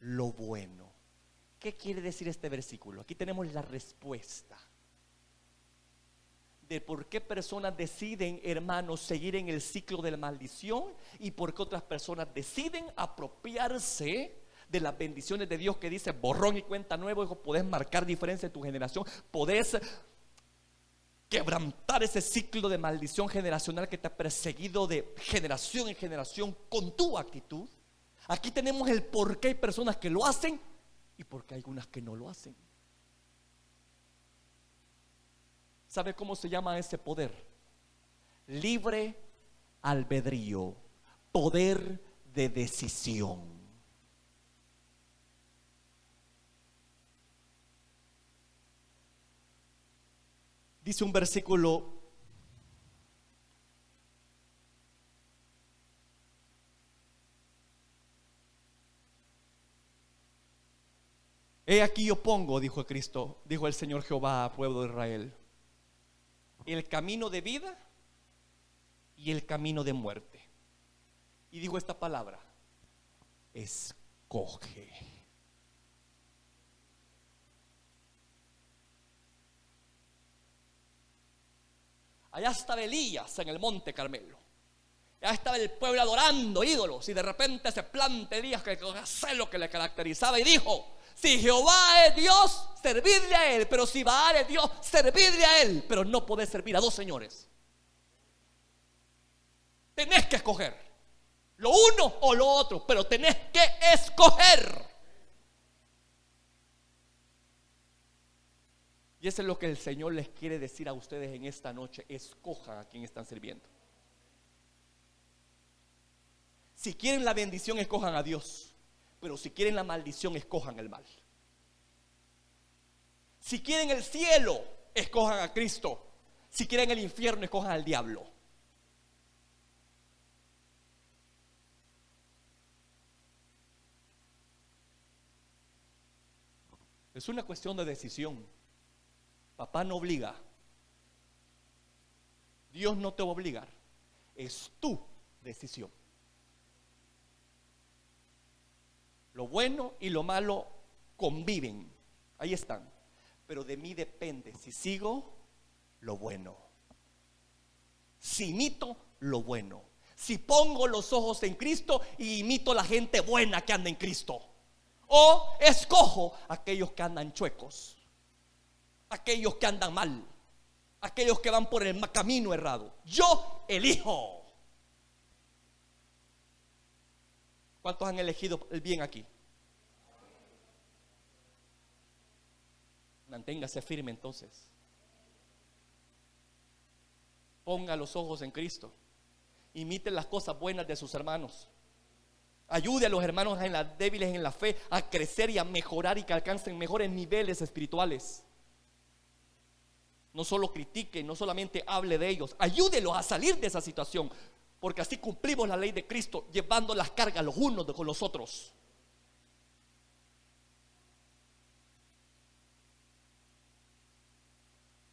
Speaker 2: lo bueno. ¿Qué quiere decir este versículo? Aquí tenemos la respuesta de por qué personas deciden, hermanos, seguir en el ciclo de la maldición, y por qué otras personas deciden apropiarse de las bendiciones de Dios, que dice borrón y cuenta nueva. Hijo, podés marcar diferencia en tu generación, podés quebrantar ese ciclo de maldición generacional que te ha perseguido de generación en generación con tu actitud. Aquí tenemos el por qué hay personas que lo hacen y por qué hay algunas que no lo hacen. ¿Sabe cómo se llama ese poder? Libre albedrío, poder de decisión. Dice un versículo: he aquí yo pongo, dijo Cristo, dijo el Señor Jehová al pueblo de Israel, el camino de vida y el camino de muerte. Y dijo esta palabra: escoge. Allá estaba Elías en el monte Carmelo. Allá estaba el pueblo adorando ídolos, y de repente se planta Elías, que hace lo que le caracterizaba, y dijo: si Jehová es Dios, servidle a él; pero si Baal es Dios, servidle a él. Pero no podés servir a dos señores. Tenés que escoger lo uno o lo otro, pero tenés que escoger. Y eso es lo que el Señor les quiere decir a ustedes en esta noche. Escojan a quien están sirviendo. Si quieren la bendición, escojan a Dios. Pero si quieren la maldición, escojan el mal. Si quieren el cielo, escojan a Cristo. Si quieren el infierno, escojan al diablo. Es una cuestión de decisión. Papá no obliga. Dios no te va a obligar. Es tu decisión. Lo bueno y lo malo conviven. Ahí están. Pero de mí depende si sigo lo bueno, si imito lo bueno, si pongo los ojos en Cristo y imito a la gente buena que anda en Cristo, o escojo a aquellos que andan chuecos, aquellos que andan mal, aquellos que van por el camino errado. Yo elijo. ¿Cuántos han elegido el bien aquí? Manténgase firme entonces. Ponga los ojos en Cristo. Imite las cosas buenas de sus hermanos. Ayude a los hermanos débiles en la fe a crecer y a mejorar y que alcancen mejores niveles espirituales. No solo critique, no solamente hable de ellos. Ayúdelos a salir de esa situación, porque así cumplimos la ley de Cristo, llevando las cargas los unos con los otros.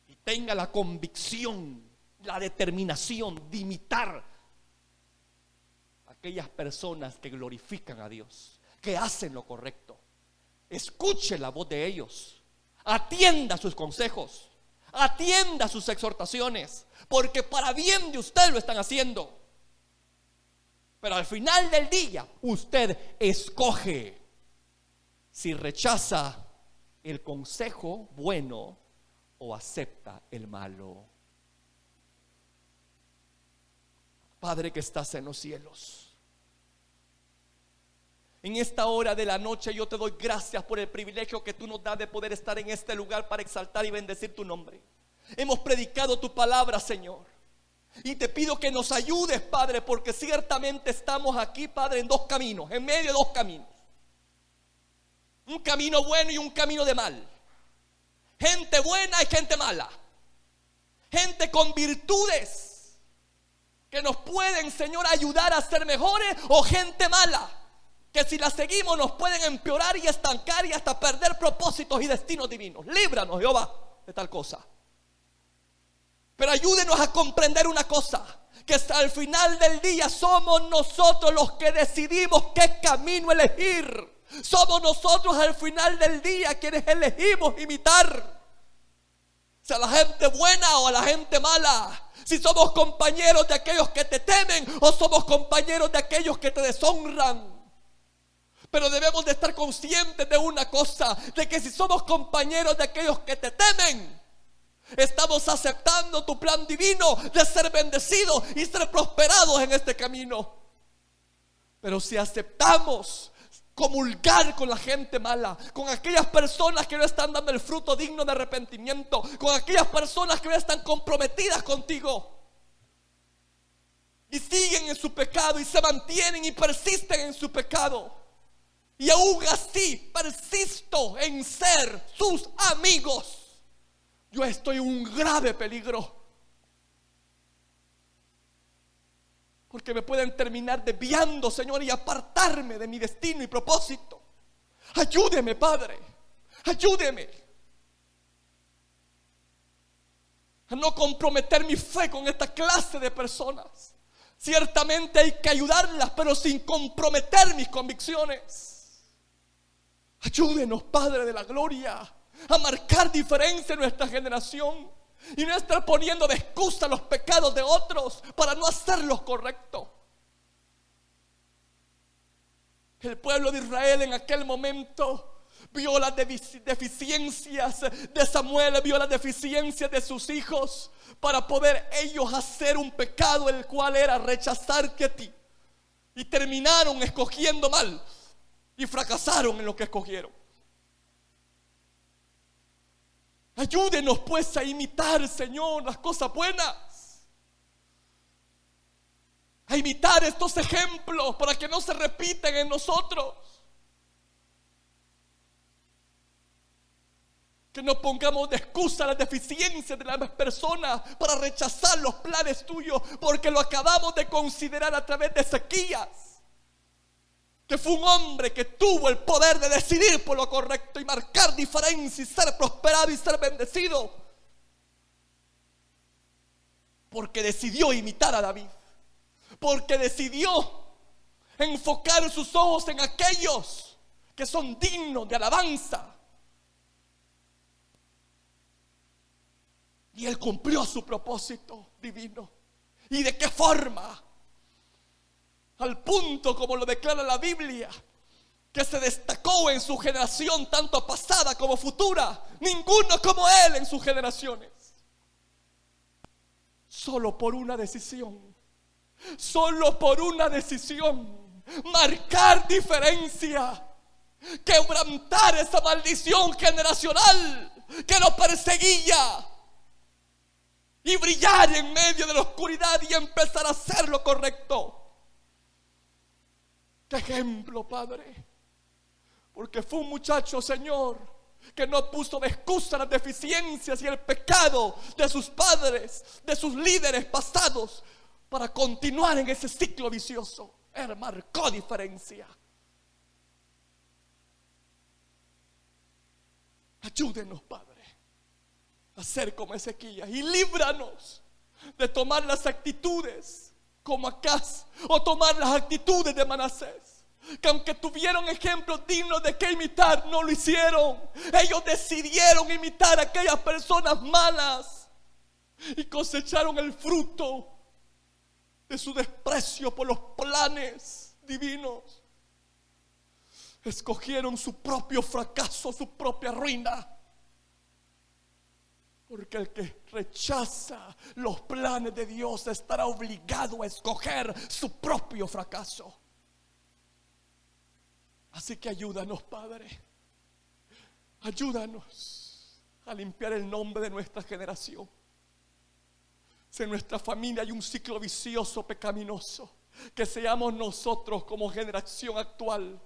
Speaker 2: Y tenga la convicción, la determinación de imitar a aquellas personas que glorifican a Dios, que hacen lo correcto. Escuche la voz de ellos, atienda sus consejos, atienda sus exhortaciones, porque para bien de usted lo están haciendo. Pero al final del día usted escoge si rechaza el consejo bueno o acepta el malo. Padre que estás en los cielos, en esta hora de la noche yo te doy gracias por el privilegio que tú nos das de poder estar en este lugar para exaltar y bendecir tu nombre. Hemos predicado tu palabra, Señor, y te pido que nos ayudes, Padre, porque ciertamente estamos aquí, Padre, en dos caminos, en medio de dos caminos. Un camino bueno y un camino de mal. Gente buena y gente mala. Gente con virtudes que nos pueden, Señor, ayudar a ser mejores, o gente mala que si la seguimos nos pueden empeorar y estancar y hasta perder propósitos y destinos divinos. Líbranos, Jehová, de tal cosa. Pero ayúdenos a comprender una cosa, que al final del día somos nosotros los que decidimos qué camino elegir. Somos nosotros al final del día quienes elegimos imitar, sea la gente buena o a la gente mala. Si somos compañeros de aquellos que te temen o somos compañeros de aquellos que te deshonran. Pero debemos de estar conscientes de una cosa, de que si somos compañeros de aquellos que te temen, estamos aceptando tu plan divino de ser bendecidos y ser prosperados en este camino. Pero si aceptamos comulgar con la gente mala, con aquellas personas que no están dando el fruto digno de arrepentimiento, con aquellas personas que no están comprometidas contigo y siguen en su pecado y se mantienen y persisten en su pecado, y aún así persisto en ser sus amigos, yo estoy en un grave peligro, porque me pueden terminar desviando, Señor, y apartarme de mi destino y propósito. Ayúdeme, Padre, ayúdeme a no comprometer mi fe con esta clase de personas. Ciertamente hay que ayudarlas, pero sin comprometer mis convicciones. Ayúdenos, Padre de la gloria, a marcar diferencia en nuestra generación y no estar poniendo de excusa los pecados de otros para no hacer lo correcto. El pueblo de Israel en aquel momento vio las deficiencias de Samuel, vio las deficiencias de sus hijos para poder ellos hacer un pecado, el cual era rechazarte a ti, y terminaron escogiendo mal y fracasaron en lo que escogieron. Ayúdenos pues a imitar, Señor, las cosas buenas. A imitar estos ejemplos para que no se repitan en nosotros. Que no pongamos de excusa las deficiencias de las personas para rechazar los planes tuyos, porque lo acabamos de considerar a través de Ezequías, que fue un hombre que tuvo el poder de decidir por lo correcto y marcar diferencia y ser prosperado y ser bendecido, porque decidió imitar a David, porque decidió enfocar sus ojos en aquellos que son dignos de alabanza. Y él cumplió su propósito divino. ¿Y de qué forma? Al punto, como lo declara la Biblia, que se destacó en su generación, tanto pasada como futura. Ninguno como él en sus generaciones. Solo por una decisión. Solo por una decisión. Marcar diferencia. Quebrantar esa maldición generacional que lo perseguía. Y brillar en medio de la oscuridad y empezar a hacer lo correcto. ¡Qué ejemplo, Padre! Porque fue un muchacho, Señor, que no puso de excusa las deficiencias y el pecado de sus padres, de sus líderes pasados, para continuar en ese ciclo vicioso. Él marcó diferencia. Ayúdenos, Padre, a ser como Ezequías, y líbranos de tomar las actitudes como Acaz, o tomar las actitudes de Manasés, que aunque tuvieron ejemplos dignos de que imitar, no lo hicieron. Ellos decidieron imitar a aquellas personas malas y cosecharon el fruto de su desprecio por los planes divinos. Escogieron su propio fracaso, su propia ruina. Porque el que rechaza los planes de Dios estará obligado a escoger su propio fracaso. Así que ayúdanos, Padre. Ayúdanos a limpiar el nombre de nuestra generación. Si en nuestra familia hay un ciclo vicioso, pecaminoso, que seamos nosotros como generación actual,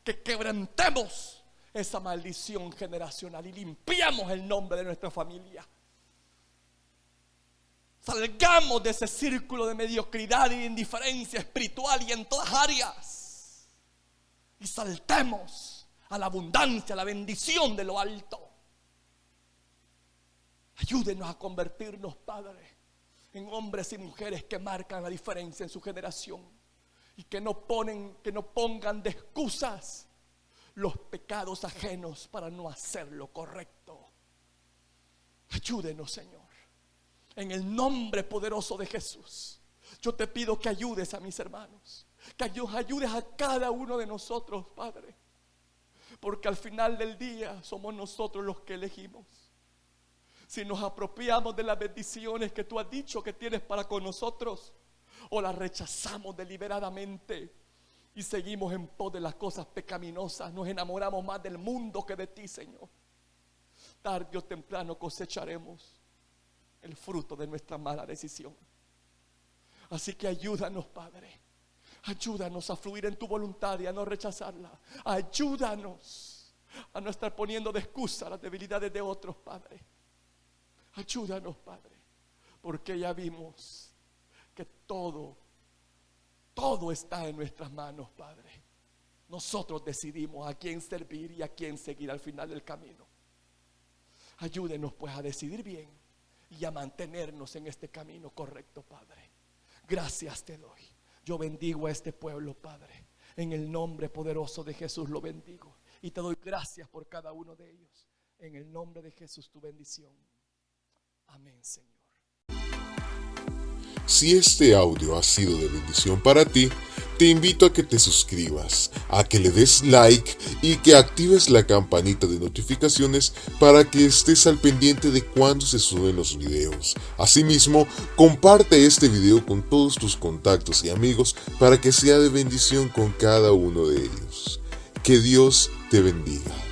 Speaker 2: que quebrantemos esa maldición generacional y limpiamos el nombre de nuestra familia. Salgamos de ese círculo de mediocridad y de indiferencia espiritual y en todas áreas, y saltemos a la abundancia, a la bendición de lo alto. Ayúdenos a convertirnos, Padre, en hombres y mujeres que marcan la diferencia en su generación y que no pongan de excusas los pecados ajenos para no hacer lo correcto. Ayúdenos, Señor, en el nombre poderoso de Jesús. Yo te pido que ayudes a mis hermanos, que ayudes a cada uno de nosotros, Padre, porque al final del día somos nosotros los que elegimos si nos apropiamos de las bendiciones que tú has dicho que tienes para con nosotros, o las rechazamos deliberadamente y seguimos en pos de las cosas pecaminosas. Nos enamoramos más del mundo que de ti, Señor. Tarde o temprano cosecharemos el fruto de nuestra mala decisión. Así que ayúdanos, Padre. Ayúdanos a fluir en tu voluntad y a no rechazarla. Ayúdanos a no estar poniendo de excusa las debilidades de otros, Padre. Ayúdanos, Padre, porque ya vimos que todo está en nuestras manos, Padre. Nosotros decidimos a quién servir y a quién seguir al final del camino. Ayúdenos pues a decidir bien y a mantenernos en este camino correcto, Padre. Gracias te doy. Yo bendigo a este pueblo, Padre. En el nombre poderoso de Jesús lo bendigo. Y te doy gracias por cada uno de ellos. En el nombre de Jesús, tu bendición. Amén, Señor.
Speaker 1: Si este audio ha sido de bendición para ti, te invito a que te suscribas, a que le des like y que actives la campanita de notificaciones para que estés al pendiente de cuando se suben los videos. Asimismo, comparte este video con todos tus contactos y amigos para que sea de bendición con cada uno de ellos. Que Dios te bendiga.